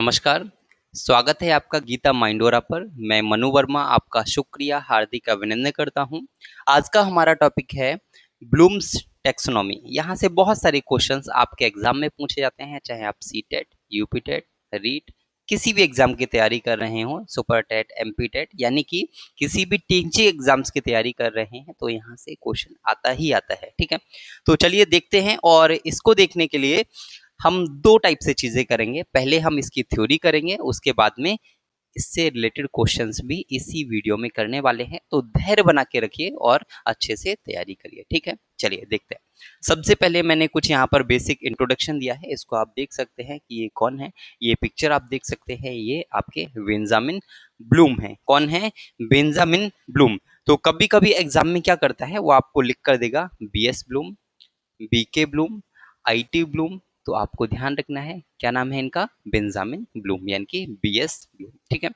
नमस्कार, स्वागत है आपका गीता माइंडोरा पर। मैं मनु वर्मा आपका शुक्रिया हार्दिक अभिनंदन करता हूं। आज का हमारा टॉपिक है ब्लूम्स टैक्सोनॉमी। यहाँ से बहुत सारे क्वेश्चंस आपके एग्जाम में पूछे जाते हैं, चाहे आप सीटेट, यूपीटेट, रीट किसी भी एग्जाम की तैयारी कर रहे हो, सुपर टेट, एमपी टेट यानी कि किसी भी टीचिंग एग्जाम्स की तैयारी कर रहे हैं तो यहाँ से क्वेश्चन आता ही आता है। ठीक है, तो चलिए देखते हैं। और इसको देखने के लिए हम दो टाइप से चीजें करेंगे। पहले हम इसकी थ्योरी करेंगे, उसके बाद में इससे रिलेटेड क्वेश्चंस भी इसी वीडियो में करने वाले हैं। तो धैर्य बना के रखिए और अच्छे से तैयारी करिए। ठीक है, चलिए देखते हैं। सबसे पहले मैंने कुछ यहाँ पर बेसिक इंट्रोडक्शन दिया है, इसको आप देख सकते हैं कि ये कौन है। ये पिक्चर आप देख सकते हैं, ये आपके बेंजामिन ब्लूम है। कौन है? Benjamin Bloom. तो कभी कभी एग्जाम में क्या करता है, वो आपको लिख कर देगा BS Bloom, BK Bloom, IT Bloom. तो आपको ध्यान रखना है क्या नाम है इनका? बेंजामिन ब्लूम यानी कि बीएस ब्लूम। ठीक है,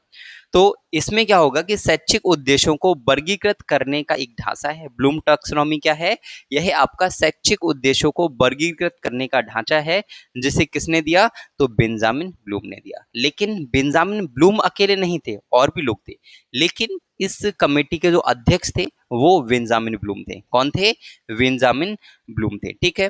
तो इसमें क्या होगा कि शैक्षिक उद्देश्यों को वर्गीकृत करने का एक ढांचा है। ब्लूम टैक्सोनॉमी क्या है? यह आपका शैक्षिक उद्देश्यों को वर्गीकृत करने का ढांचा है, जिसे किसने दिया? तो बेंजामिन ब्लूम ने दिया। लेकिन बेंजामिन ब्लूम अकेले नहीं थे, और भी लोग थे। लेकिन इस कमेटी के जो अध्यक्ष थे वो बेंजामिन ब्लूम थे। कौन थे? बेंजामिन ब्लूम थे। ठीक है,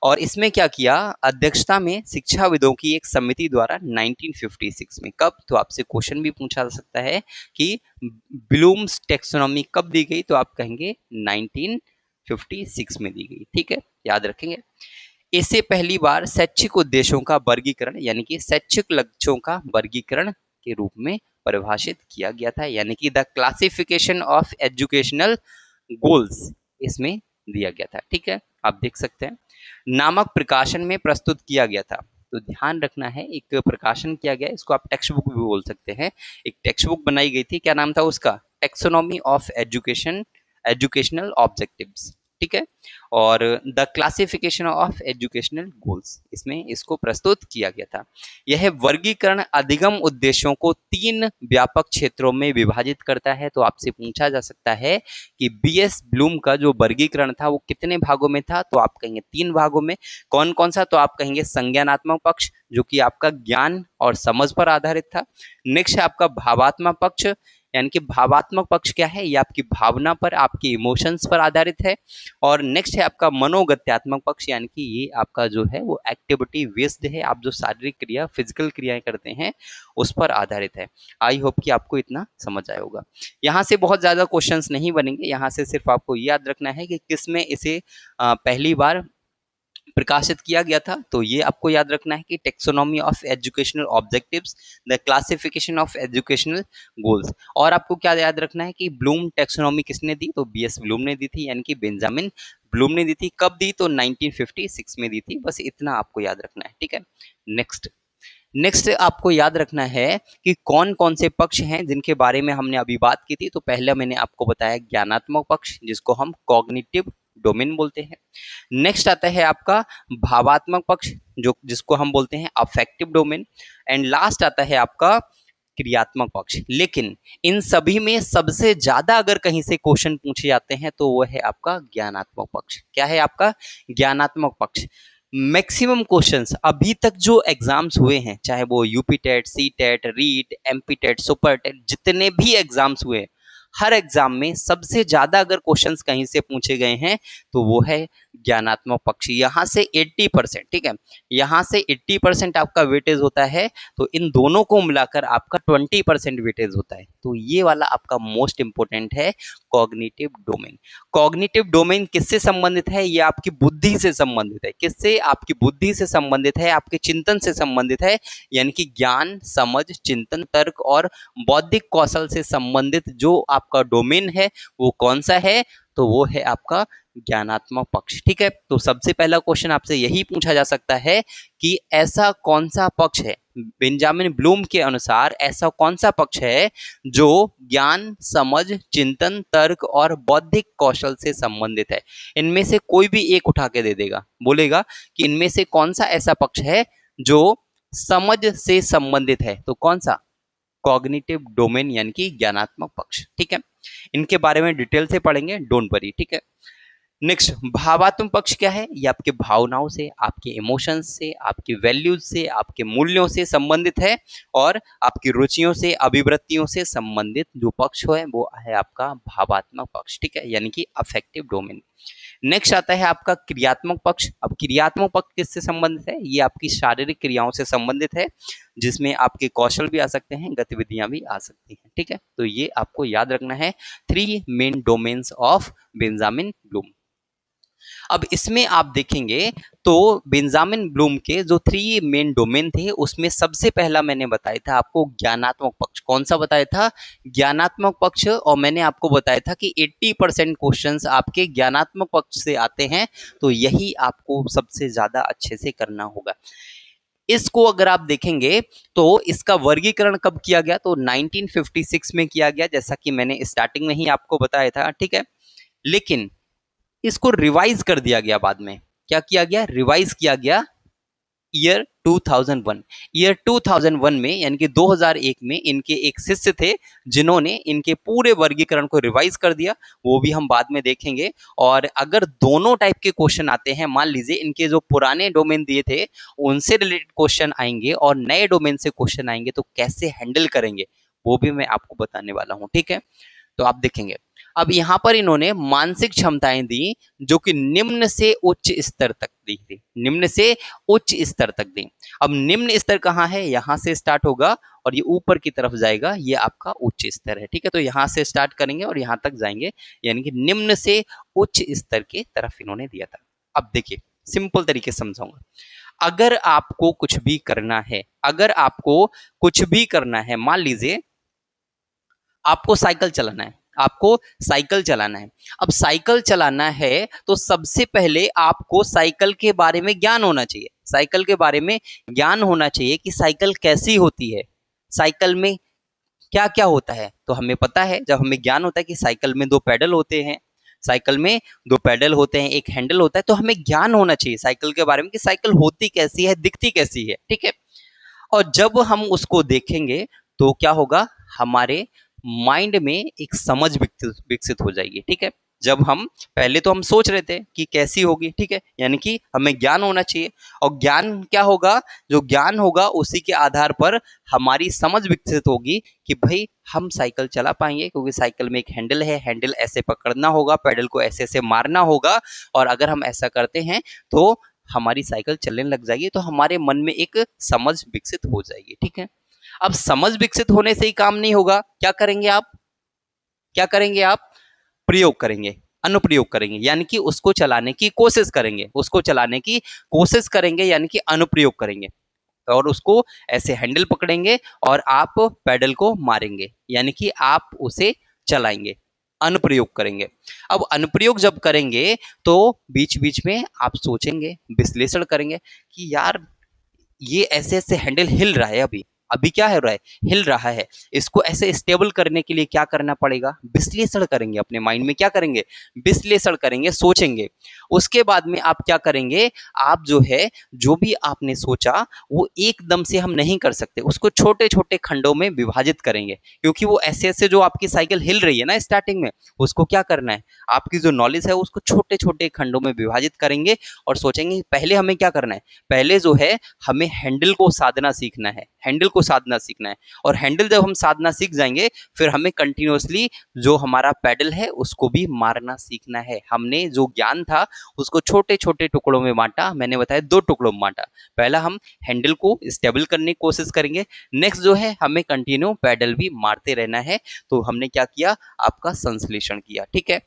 और इसमें क्या किया? अध्यक्षता में शिक्षाविदों की एक समिति द्वारा 1956 में। कब? तो आपसे क्वेश्चन भी पूछा जा सकता है कि ब्लूम्स टैक्सोनॉमी कब दी गई, तो आप कहेंगे 1956 में दी गई। ठीक है, याद रखेंगे। इससे पहली बार शैक्षिक उद्देश्यों का वर्गीकरण यानी कि शैक्षिक लक्ष्यों का वर्गीकरण के रूप में परिभाषित किया गया था, यानी कि the classification of educational goals इसमें दिया गया था। ठीक है, आप देख सकते हैं, नामक प्रकाशन में प्रस्तुत किया गया था। तो ध्यान रखना है, एक प्रकाशन किया गया, इसको आप टेक्स्ट बुक भी बोल सकते हैं। एक टेक्स्ट बुक बनाई गई थी, क्या नाम था उसका? Taxonomy of education, educational objectives. ठीक है, और the classification of educational goals, इसमें इसको प्रस्तुत किया गया था। यह वर्गीकरण अधिगम उद्देश्यों को 3 व्यापक क्षेत्रों में विभाजित करता है। तो आपसे पूछा जा सकता है कि बीएस ब्लूम का जो वर्गीकरण था वो कितने भागों में था, तो आप कहेंगे 3 भागों में। कौन कौन सा? तो आप कहेंगे संज्ञानात्मक पक्ष, जो कि आपका ज्ञान और समझ पर आधारित था। नेक्स्ट है आपका भावात्मक पक्ष, यानी कि भावात्मक पक्ष क्या है? ये आपकी भावना पर, आपके इमोशंस पर आधारित है। और नेक्स्ट है आपका मनोगत्यात्मक पक्ष, यानी कि ये आपका जो है वो एक्टिविटी बेस्ड है, आप जो शारीरिक क्रिया, फिजिकल क्रियाएं करते हैं उस पर आधारित है। आई होप कि आपको इतना समझ आया होगा। यहाँ से बहुत ज़्यादा क्वेश्चंस नहीं बनेंगे, यहाँ से सिर्फ आपको याद रखना है कि किस में इसे पहली बार प्रकाशित किया गया था। तो ये आपको याद रखना है कि taxonomy of educational objectives, the classification of educational goals. और आपको क्या याद रखना है कि ब्लूम टेक्सोनॉमी किसने दी? तो बीएस ब्लूम ने दी थी, यानी कि बेंजामिन ब्लूम ने दी थी। कब दी? तो 1956 में दी थी। बस इतना आपको याद रखना है। ठीक है, नेक्स्ट आपको याद रखना है कि कौन कौन से पक्ष हैं जिनके बारे में हमने अभी बात की थी। तो पहले मैंने आपको बताया ज्ञानात्मक पक्ष, जिसको हम कॉग्निटिव डोमेन बोलते हैं। नेक्स्ट आता है आपका भावात्मक पक्ष, जो जिसको हम बोलते हैं अफेक्टिव डोमेन। एंड लास्ट आता है आपका क्रियात्मक पक्ष। लेकिन इन सभी में सबसे ज्यादा अगर कहीं से क्वेश्चन पूछे जाते हैं तो वो है आपका ज्ञानात्मक पक्ष। क्या है आपका? ज्ञानात्मक पक्ष। मैक्सिमम क्वेश्चंस अभी तक जो एग्जाम्स हुए हैं, चाहे वो UP TET, C TET, REET, MP TET, super TET, जितने भी एग्जाम्स हुए, हर एग्जाम में सबसे ज्यादा अगर क्वेश्चंस कहीं से पूछे गए हैं तो वो है ज्ञानात्मक पक्ष। यहाँ से 80%, ठीक है, यहाँ से 80% आपका वेटेज होता है। तो इन दोनों को मिलाकर आपका 20% वेटेज होता है। तो ये वाला आपका मोस्ट इंपोर्टेंट है, कॉग्निटिव डोमेन। कॉग्निटिव डोमेन किससे संबंधित है? ये आपकी बुद्धि से संबंधित है। किससे? आपकी बुद्धि से संबंधित है, आपके चिंतन से संबंधित है। यानी कि ज्ञान, समझ, चिंतन, तर्क और बौद्धिक कौशल से संबंधित जो आपका डोमेन है वो कौन सा है? तो वो है आपका ज्ञानात्मक पक्ष। ठीक है, तो सबसे पहला क्वेश्चन आपसे यही पूछा जा सकता है कि ऐसा कौन सा पक्ष है, बेंजामिन ब्लूम के अनुसार ऐसा कौन सा पक्ष है जो ज्ञान, समझ, चिंतन, तर्क और बौद्धिक कौशल से संबंधित है। इनमें से कोई भी एक उठा के दे देगा, बोलेगा कि इनमें से कौन सा ऐसा पक्ष है जो समझ से संबंधित है। तो कौन सा? कॉग्निटिव डोमेन यानी कि ज्ञानात्मक पक्ष। ठीक है, इनके बारे में डिटेल से पढ़ेंगे, डोंट वरी। ठीक है, नेक्स्ट भावात्मक पक्ष क्या है? ये आपके भावनाओं से, आपके इमोशंस से, आपके वैल्यूज से, आपके मूल्यों से संबंधित है और आपकी रुचियों से, अभिवृत्तियों से संबंधित जो पक्ष है वो है आपका भावात्मक पक्ष, ठीक है, यानी कि अफेक्टिव डोमेन। नेक्स्ट आता है आपका क्रियात्मक पक्ष। अब क्रियात्मक पक्ष किससे संबंधित है? ये आपकी शारीरिक क्रियाओं से संबंधित है, जिसमें आपके कौशल भी आ सकते हैं, गतिविधियां भी आ सकती हैं, ठीक है। तो ये आपको याद रखना है, 3 main domains of Benjamin Bloom. अब इसमें आप देखेंगे तो बेंजामिन ब्लूम के जो 3 मेन डोमेन थे उसमें सबसे पहला मैंने बताया था आपको ज्ञानात्मक पक्ष। कौन सा बताया था? ज्ञानात्मक पक्ष। और मैंने आपको बताया था कि 80% क्वेश्चंस आपके ज्ञानात्मक पक्ष से आते हैं, तो यही आपको सबसे ज्यादा अच्छे से करना होगा। इसको अगर आप देखेंगे तो इसका वर्गीकरण कब किया गया? तो 1956 में किया गया, जैसा कि मैंने स्टार्टिंग में ही आपको बताया था, ठीक है। लेकिन इसको रिवाइज कर दिया गया बाद में। क्या किया गया? रिवाइज किया गया ईयर 2001। ईयर 2001 में यानी कि 2001 में इनके एक शिष्य थे जिन्होंने इनके पूरे वर्गीकरण को रिवाइज कर दिया, वो भी हम बाद में देखेंगे। और अगर दोनों टाइप के क्वेश्चन आते हैं, मान लीजिए इनके जो पुराने डोमेन दिए थे उनसे रिलेटेड क्वेश्चन आएंगे और नए डोमेन से क्वेश्चन आएंगे, तो कैसे हैंडल करेंगे वो भी मैं आपको बताने वाला हूं, ठीक है। तो आप देखेंगे अब यहां पर इन्होंने मानसिक क्षमताएं दी जो कि निम्न से उच्च स्तर तक दी थी, निम्न से उच्च स्तर तक दी। अब निम्न स्तर कहाँ है? यहां से स्टार्ट होगा और ये ऊपर की तरफ जाएगा, ये आपका उच्च स्तर है, ठीक है। तो यहां से स्टार्ट करेंगे और यहां तक जाएंगे, यानी कि निम्न से उच्च स्तर के तरफ इन्होंने दिया था। अब देखिए सिंपल तरीके से समझाऊंगा। अगर आपको कुछ भी करना है, अगर आपको कुछ भी करना है, मान लीजिए आपको साइकिल चलाना है, आपको साइकिल चलाना है। अब साइकिल चलाना है तो सबसे पहले आपको साइकिल के बारे में ज्ञान होना चाहिए, साइकिल के बारे में ज्ञान होना चाहिए कि साइकिल कैसी होती है, साइकिल में क्या क्या होता है। तो हमें पता है, जब हमें ज्ञान होता है कि साइकिल में 2 पैडल होते हैं, साइकिल में 2 पैडल होते हैं, एक हैंडल होता है, तो हमें ज्ञान होना चाहिए साइकिल के बारे में कि साइकिल होती कैसी है, दिखती कैसी है, ठीक है। और जब हम उसको देखेंगे तो क्या होगा? हमारे माइंड में एक समझ विकसित हो जाएगी, ठीक है। जब हम पहले तो हम सोच रहे थे कि कैसी होगी, ठीक है, यानी कि हमें ज्ञान होना चाहिए। और ज्ञान क्या होगा? जो ज्ञान होगा उसी के आधार पर हमारी समझ विकसित होगी कि भाई हम साइकिल चला पाएंगे, क्योंकि साइकिल में एक हैंडल है, हैंडल ऐसे पकड़ना होगा, पेडल को ऐसे ऐसे मारना होगा, और अगर हम ऐसा करते हैं तो हमारी साइकिल चलने लग जाएगी। तो हमारे मन में एक समझ विकसित हो जाएगी, ठीक है। अब समझ विकसित होने से ही काम नहीं होगा, क्या करेंगे आप? क्या करेंगे आप? प्रयोग करेंगे, अनुप्रयोग करेंगे, यानी कि उसको चलाने की कोशिश करेंगे, उसको चलाने की कोशिश करेंगे, यानी कि अनुप्रयोग करेंगे। और उसको ऐसे हैंडल पकड़ेंगे और आप पैडल को मारेंगे, यानी कि आप उसे चलाएंगे, अनुप्रयोग करेंगे। अब अनुप्रयोग जब करेंगे तो बीच बीच में आप सोचेंगे, विश्लेषण करेंगे कि यार ये ऐसे ऐसे हैंडल हिल रहा है, अभी अभी क्या हो रहा है? हिल रहा है। इसको ऐसे स्टेबल करने के लिए क्या करना पड़ेगा? विश्लेषण करेंगे, अपने माइंड में क्या करेंगे? विश्लेषण करेंगे, सोचेंगे। उसके बाद में आप क्या करेंगे? आप जो है, जो भी आपने सोचा वो एकदम से हम नहीं कर सकते, उसको छोटे छोटे खंडों में विभाजित करेंगे, क्योंकि वो ऐसे ऐसे जो आपकी साइकिल हिल रही है ना स्टार्टिंग में, उसको क्या करना है? आपकी जो नॉलेज है उसको छोटे छोटे खंडों में विभाजित करेंगे और सोचेंगे पहले हमें क्या करना है। पहले जो है हमें हैंडल को साधना सीखना है, हैंडल को साधना सीखना है। और हैंडल जब हम साधना सीख जाएंगे फिर हमें कंटिन्यूअसली जो हमारा पैडल है उसको भी मारना सीखना है। हमने जो ज्ञान था उसको छोटे छोटे टुकड़ों में बांटा, मैंने बताया 2 टुकड़ों में बांटा। पहला हम हैंडल को स्टेबल करने की कोशिश करेंगे, नेक्स्ट जो है हमें कंटिन्यू पैडल भी मारते रहना है। तो हमने क्या किया? आपका संश्लेषण किया, ठीक है।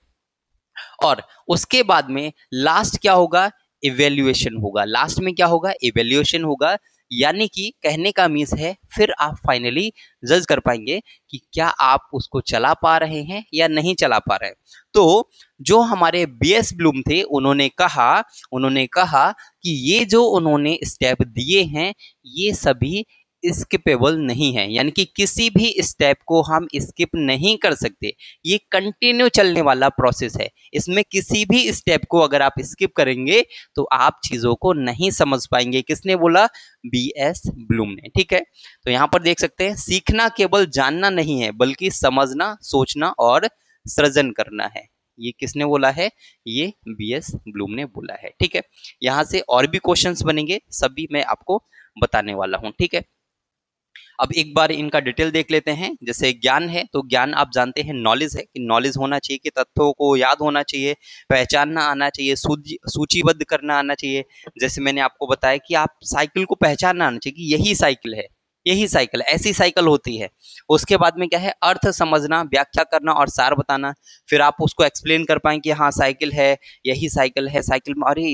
और उसके बाद में लास्ट क्या होगा? इवेल्युएशन होगा। लास्ट में क्या होगा? इवेल्युएशन होगा, यानी कि कहने का मीन्स है फिर आप फाइनली जज कर पाएंगे कि क्या आप उसको चला पा रहे हैं या नहीं चला पा रहे हैं। तो जो हमारे बीएस ब्लूम थे उन्होंने कहा कि ये जो उन्होंने स्टेप दिए हैं ये सभी स्किपेबल नहीं है, यानी कि किसी भी स्टेप को हम स्किप नहीं कर सकते। ये कंटिन्यू चलने वाला प्रोसेस है, इसमें किसी भी स्टेप को अगर आप स्किप करेंगे तो आप चीजों को नहीं समझ पाएंगे। किसने बोला? बीएस ब्लूम ने, ठीक है। तो यहां पर देख सकते हैं, सीखना केवल जानना नहीं है बल्कि समझना, सोचना और सृजन करना है। ये किसने बोला है? ये बीएस ब्लूम ने बोला है। ठीक है, यहाँ से और भी क्वेश्चंस बनेंगे, सभी मैं आपको बताने वाला हूँ। ठीक है, अब एक बार इनका डिटेल देख लेते हैं। जैसे ज्ञान है, तो ज्ञान आप जानते हैं नॉलेज है, कि नॉलेज होना चाहिए, कि तथ्यों को याद होना चाहिए, पहचानना आना चाहिए, सूचीबद्ध करना आना चाहिए। जैसे मैंने आपको बताया कि आप साइकिल को पहचानना आना चाहिए कि यही साइकिल है, यही साइकिल, ऐसी साइकिल होती है। उसके बाद में क्या है? अर्थ समझना, व्याख्या करना और सार बताना। फिर आप उसको एक्सप्लेन कर पाएं कि हाँ साइकिल है, यही साइकिल है, साइकिल में अरे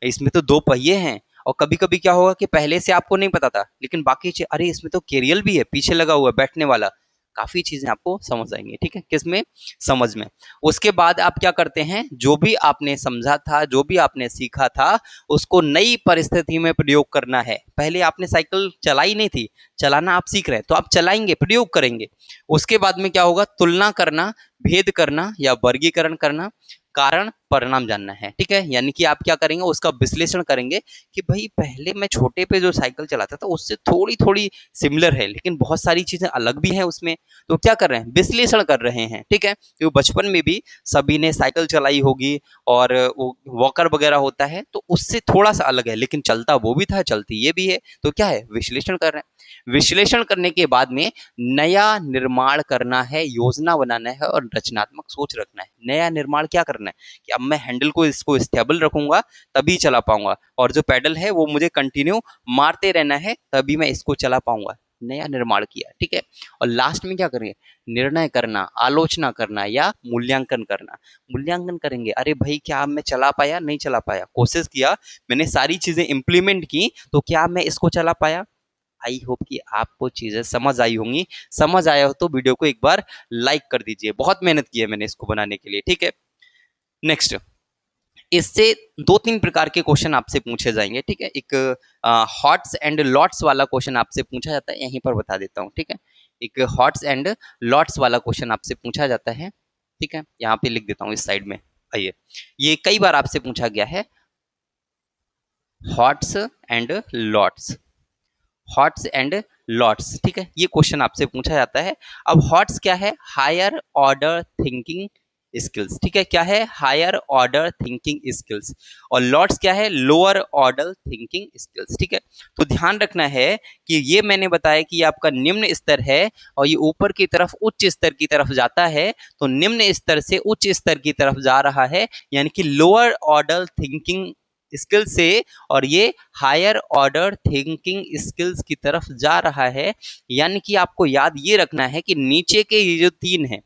इसमें तो दो पहिए हैं। और कभी कभी क्या होगा कि पहले से आपको नहीं पता था, लेकिन बाकी चीज, अरे इसमें तो कैरियल भी है, पीछे लगा हुआ है बैठने वाला। काफी चीजें आपको समझ आएंगी। ठीक है, किसमें? समझ में। उसके बाद आप क्या करते हैं? जो भी आपने समझा था, जो भी आपने सीखा था, उसको नई परिस्थिति में प्रयोग करना है। पहले आपने साइकिल चलाई नहीं थी, चलाना आप सीख रहे हैं, तो आप चलाएंगे, प्रयोग करेंगे। उसके बाद में क्या होगा? तुलना करना, भेद करना या वर्गीकरण करना, कारण परिणाम जानना है। ठीक है, यानी कि आप क्या करेंगे? उसका विश्लेषण करेंगे कि भाई पहले मैं छोटे पे जो साइकिल चलाता था उससे थोड़ी थोड़ी सिमिलर है, लेकिन बहुत सारी चीजें अलग भी हैं उसमें। तो क्या कर रहे हैं? विश्लेषण कर रहे हैं। ठीक है, क्योंकि बचपन में भी सभी ने साइकिल चलाई होगी, और वो वॉकर वगैरह होता है, तो उससे थोड़ा सा अलग है, लेकिन चलता वो भी था, चलती ये भी है। तो क्या है? विश्लेषण कर रहे हैं। विश्लेषण करने के बाद में नया निर्माण करना है, योजना बनाना है और रचनात्मक सोच रखना है। नया निर्माण क्या करना है? कि अब मैं हैंडल को इसको स्टेबल रखूंगा, तभी चला पाऊंगा, और जो पैडल है वो मुझे कंटिन्यू मारते रहना है, तभी मैं इसको चला पाऊंगा। नया निर्माण किया। ठीक है, और लास्ट में क्या करेंगे? निर्णय करना, आलोचना करना या मूल्यांकन करना। मूल्यांकन करेंगे, अरे भाई क्या मैं चला पाया, नहीं चला पाया, कोशिश किया, मैंने सारी चीजें इंप्लीमेंट की, तो क्या मैं इसको चला पाया? आई होप कि आपको चीजें समझ आई होंगी। समझ आया हो तो वीडियो को एक बार लाइक कर दीजिए, बहुत मेहनत की है मैंने इसको बनाने के लिए। ठीक है, नेक्स्ट, इससे दो तीन प्रकार के क्वेश्चन आपसे पूछे जाएंगे। ठीक है, एक हॉट्स एंड लॉट्स वाला क्वेश्चन आपसे पूछा जाता है, यहीं पर बता देता हूँ। ठीक है, एक हॉट्स एंड लॉट्स वाला क्वेश्चन आपसे पूछा जाता है। ठीक है, यहाँ पे लिख देता हूँ इस साइड में। आइए, ये कई बार आपसे पूछा गया है, hots and lots, hots and lots. ठीक है, ये क्वेश्चन आपसे पूछा जाता है। अब हॉट्स क्या है? Higher order thinking skills. ठीक है, क्या है? Higher order thinking skills. और लॉट्स क्या है? Lower order thinking skills. ठीक है, तो ध्यान रखना है कि ये मैंने बताया कि ये आपका निम्न स्तर है, और ये ऊपर की तरफ उच्च स्तर की तरफ जाता है, तो निम्न स्तर से उच्च स्तर की तरफ जा रहा है, यानी कि लोअर ऑर्डर थिंकिंग स्किल से, और ये हायर ऑर्डर थिंकिंग स्किल्स की तरफ जा रहा है। यानी कि आपको याद ये रखना है कि नीचे के ये जो तीन है,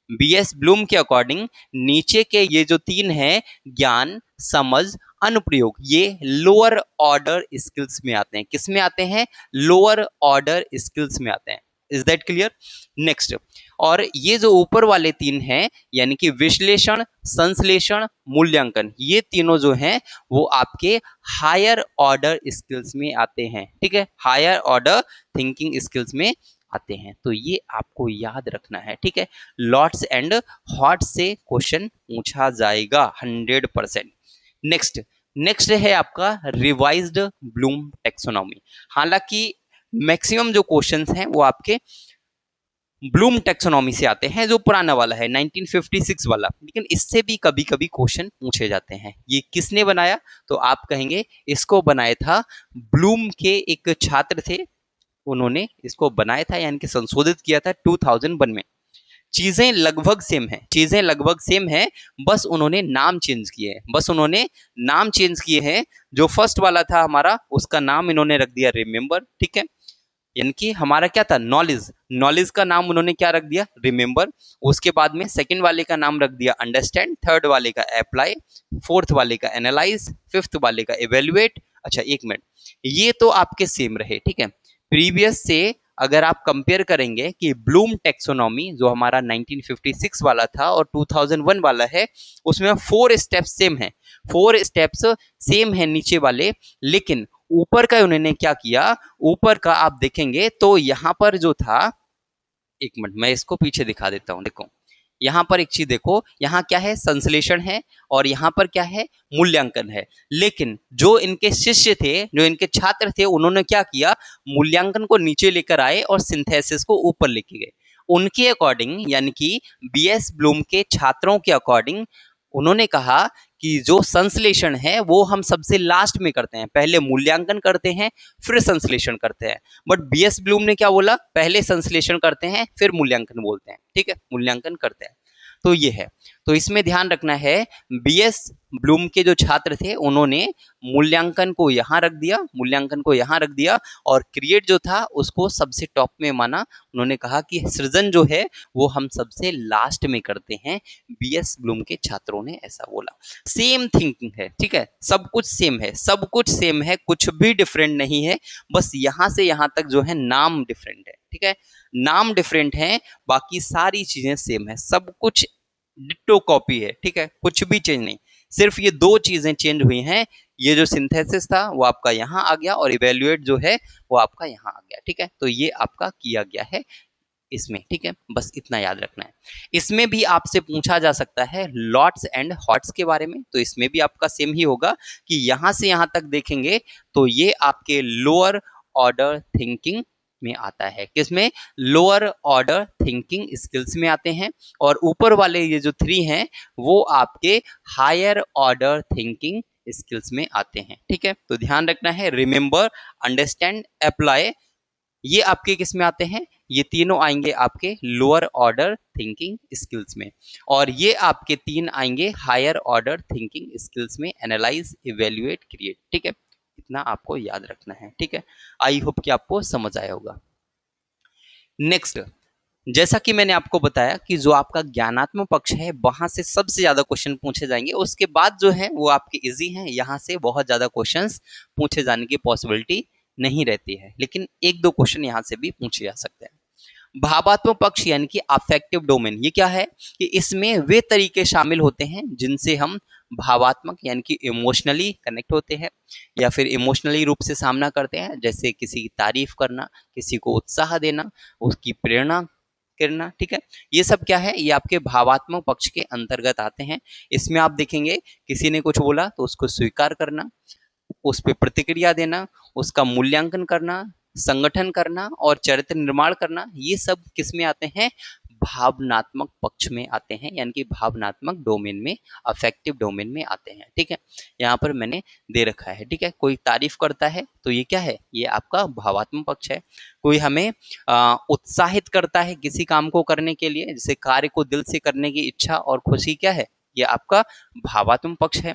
बीएस ब्लूम के अकॉर्डिंग नीचे के ये जो तीन है, ज्ञान, समझ, अनुप्रयोग, ये लोअर ऑर्डर स्किल्स में आते हैं। किस में आते हैं? लोअर ऑर्डर स्किल्स में आते हैं। Is that clear? नेक्स्ट, और ये जो ऊपर वाले तीन हैं, यानी कि विश्लेषण, संश्लेषण, मूल्यांकन, ये तीनों जो हैं वो आपके हायर ऑर्डर स्किल्स में आते हैं। ठीक है, हायर ऑर्डर थिंकिंग स्किल्स में आते हैं। तो ये आपको याद रखना है। ठीक है, लॉट्स एंड हॉट्स से क्वेश्चन पूछा जाएगा 100%। नेक्स्ट, नेक्स्ट है आपका रिवाइज्ड ब्लूम टेक्सोनॉमी। हालांकि मैक्सिमम जो क्वेश्चंस हैं वो आपके ब्लूम टेक्सोनॉमी से आते हैं, जो पुराना वाला है 1956 वाला, लेकिन इससे भी कभी कभी क्वेश्चन पूछे जाते हैं। ये किसने बनाया? तो आप कहेंगे इसको बनाया था ब्लूम के एक छात्र थे, उन्होंने इसको बनाया था, यानी कि संशोधित किया था 2001 में। चीजें लगभग सेम है, चीजें लगभग सेम है, बस उन्होंने नाम चेंज किए हैं, बस उन्होंने नाम चेंज किए हैं। जो फर्स्ट वाला था हमारा, उसका नाम इन्होंने रख दिया रिमेंबर। ठीक है, यानी कि हमारा क्या था? नॉलेज, नॉलेज का नाम उन्होंने क्या रख दिया? रिमेंबर। उसके बाद में सेकंड वाले का नाम रख दिया अंडरस्टैंड, थर्ड वाले का अप्लाई, फोर्थ वाले का एनालाइज, फिफ्थ वाले का इवेल्युएट। अच्छा एक मिनट, ये तो आपके सेम रहे। ठीक है, प्रीवियस से अगर आप कंपेयर करेंगे कि ब्लूम टेक्सोनॉमी जो हमारा 1956 वाला था और 2001 वाला है, उसमें 4 स्टेप्स सेम है, 4 स्टेप्स सेम है नीचे वाले, लेकिन ऊपर का उन्होंने क्या किया, ऊपर का आप देखेंगे तो यहां पर जो था, एक मिनट मैं इसको पीछे दिखा देता हूं। देखो यहां पर एक चीज देखो, यहां क्या है? संश्लेषण है, और यहां पर क्या है? मूल्यांकन है। लेकिन जो इनके शिष्य थे, जो इनके छात्र थे, उन्होंने क्या किया? मूल्यांकन को नीचे लेकर आए और सिंथेसिस को ऊपर लेके गए। उनके अकॉर्डिंग यानी कि बीएस ब्लूम के छात्रों के अकॉर्डिंग उन्होंने कहा कि जो संश्लेषण है वो हम सबसे लास्ट में करते हैं, पहले मूल्यांकन करते हैं फिर संश्लेषण करते हैं। बट बीएस ब्लूम ने क्या बोला, पहले संश्लेषण करते हैं फिर मूल्यांकन बोलते हैं, ठीक है, मूल्यांकन करते हैं। तो ये है, तो इसमें ध्यान रखना है, बीएस ब्लूम के जो छात्र थे उन्होंने मूल्यांकन को यहाँ रख दिया, मूल्यांकन को यहाँ रख दिया, और क्रिएट जो था उसको सबसे टॉप में माना। उन्होंने कहा कि सृजन जो है वो हम सबसे लास्ट में करते हैं, बीएस ब्लूम के छात्रों ने ऐसा बोला। सेम थिंकिंग है, ठीक है, सब कुछ सेम है, सब कुछ सेम है, कुछ भी डिफरेंट नहीं है, बस यहाँ से यहाँ तक जो है नाम डिफरेंट है, ठीक है, नाम डिफरेंट है, बाकी सारी चीजें सेम है, सब कुछ डिट्टो कॉपी है, ठीक है, कुछ भी चेंज नहीं, सिर्फ ये दो चीजें चेंज हुई हैं, ये जो सिंथेसिस था वो आपका यहाँ आ गया और इवेल्युएट जो है वो आपका यहाँ आ गया, ठीक है, तो ये आपका किया गया है इसमें, ठीक है, बस इतना याद रखना है। इसमें भी आपसे पूछा जा सकता है लॉट्स एंड हॉट्स के बारे में, तो इसमें भी आपका सेम ही होगा कि यहां से यहां तक देखेंगे तो ये आपके लोअर ऑर्डर थिंकिंग में आता है, किसमें, लोअर ऑर्डर थिंकिंग स्किल्स में आते हैं, और ऊपर वाले ये जो 3 हैं वो आपके हायर ऑर्डर थिंकिंग स्किल्स में आते हैं, ठीक है, तो ध्यान रखना है, रिमेंबर, अंडरस्टैंड, अप्लाई, ये आपके किस में आते हैं, ये तीनों आएंगे आपके लोअर ऑर्डर थिंकिंग स्किल्स में, और ये आपके 3 आएंगे हायर ऑर्डर थिंकिंग स्किल्स में, एनालाइज, इवेल्युएट, क्रिएट, ठीक है, इतना आपको याद रखना है, ठीक है, आई होप कि आपको समझ आया होगा। नेक्स्ट, जैसा कि मैंने आपको बताया कि जो आपका ज्ञानात्मक पक्ष है वहां से सबसे ज्यादा क्वेश्चन पूछे जाएंगे, उसके बाद जो है वो आपके इजी हैं, यहाँ से बहुत ज्यादा क्वेश्चंस पूछे जाने की पॉसिबिलिटी नहीं रहती है, लेकिन एक दो क्वेश्चन यहाँ से भी पूछे जा सकते हैं। भावात्मक पक्ष यानी कि अफेक्टिव डोमेन, ये क्या है कि इसमें वे तरीके शामिल होते हैं जिनसे हम भावात्मक यानी कि इमोशनली कनेक्ट होते हैं या फिर इमोशनली रूप से सामना करते हैं, जैसे किसी की तारीफ करना, किसी को उत्साह देना, उसकी प्रेरणा करना, ठीक है, ये सब क्या है, ये आपके भावात्मक पक्ष के अंतर्गत आते हैं। इसमें आप देखेंगे किसी ने कुछ बोला तो उसको स्वीकार करना, उस पर प्रतिक्रिया देना, उसका मूल्यांकन करना, संगठन करना और चरित्र निर्माण करना, ये सब किस में आते हैं, भावनात्मक पक्ष में आते हैं, यानी कि भावनात्मक डोमेन में, अफेक्टिव डोमेन में आते हैं, ठीक है, यहाँ पर मैंने दे रखा है, ठीक है, कोई तारीफ करता है तो ये क्या है, ये आपका भावात्मक पक्ष है। कोई हमें उत्साहित करता है किसी काम को करने के लिए, जैसे कार्य को दिल से करने की इच्छा और खुशी, क्या है, ये आपका भावात्मक पक्ष है।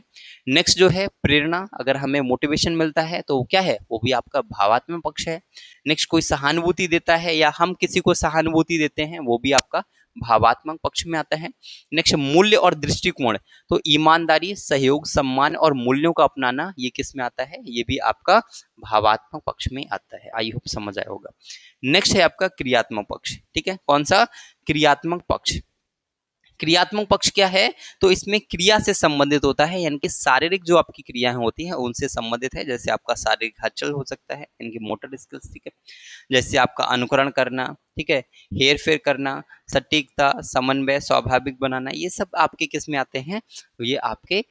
नेक्स्ट जो है प्रेरणा, अगर हमें मोटिवेशन मिलता है तो क्या है, वो भी आपका भावात्मक पक्ष है। नेक्स्ट कोई सहानुभूति देता है या हम किसी को सहानुभूति देते हैं, वो भी आपका भावात्मक पक्ष में आता है। नेक्स्ट मूल्य और दृष्टिकोण, तो ईमानदारी, सहयोग, सम्मान और मूल्यों का अपनाना, ये किस में आता है, ये भी आपका भावात्मक पक्ष में आता है। आई होप समझ आया होगा। नेक्स्ट है आपका क्रियात्मक पक्ष, ठीक है, कौन सा, क्रियात्मक पक्ष। क्रियात्मक पक्ष क्या है, तो इसमें क्रिया से संबंधित होता है, यानी कि शारीरिक जो आपकी क्रियाएं होती हैं उनसे संबंधित है, जैसे आपका शारीरिक हलचल हो सकता है, यानी कि मोटर स्किल्स, ठीक है, जैसे आपका अनुकरण करना, ठीक है, हेर फेर करना, सटीकता, समन्वय, स्वाभाविक बनाना, ये सब आपके किस में आते हैं, ये आपके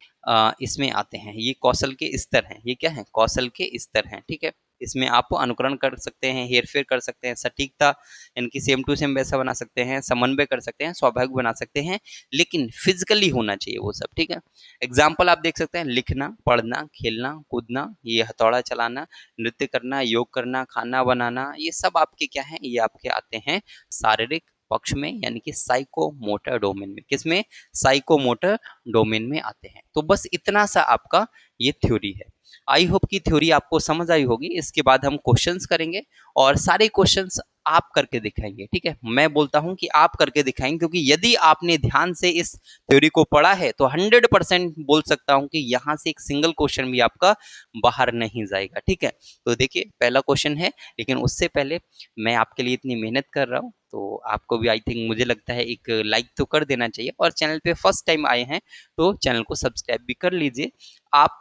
इसमें आते हैं, ये कौशल के स्तर हैं, ये क्या है, कौशल के स्तर हैं, ठीक है, इसमें आप अनुकरण कर सकते हैं, हेर फेर कर सकते हैं, सटीकता यानी कि सेम टू सेम वैसा बना सकते हैं, समन्वय कर सकते हैं, स्वाभाविक बना सकते हैं, लेकिन फिजिकली होना चाहिए वो सब, ठीक है। एग्जाम्पल आप देख सकते हैं, लिखना, पढ़ना, खेलना, कूदना, ये हथौड़ा चलाना, नृत्य करना, योग करना, खाना बनाना, ये सब आपके क्या है, ये आपके आते हैं शारीरिक पक्ष में, यानी कि साइकोमोटर डोमेन में, किसमें, साइकोमोटर डोमेन में आते हैं। तो बस इतना सा आपका ये थ्योरी है। आई होप की थ्योरी आपको समझ आई होगी। इसके बाद हम क्वेश्चंस करेंगे और सारे क्वेश्चंस आप करके दिखाएंगे, ठीक है, मैं बोलता हूं कि आप करके दिखाएंगे, क्योंकि यदि आपने ध्यान से इस थ्योरी को पढ़ा है तो 100% बोल सकता हूं कि यहां से एक सिंगल क्वेश्चन भी आपका बाहर नहीं जाएगा, ठीक है। तो देखिए पहला क्वेश्चन है, लेकिन उससे पहले मैं आपके लिए इतनी मेहनत कर रहा हूँ तो आपको भी आई थिंक मुझे लगता है एक लाइक तो कर देना चाहिए, और चैनल पे फर्स्ट टाइम आए हैं तो चैनल को सब्सक्राइब भी कर लीजिए। आप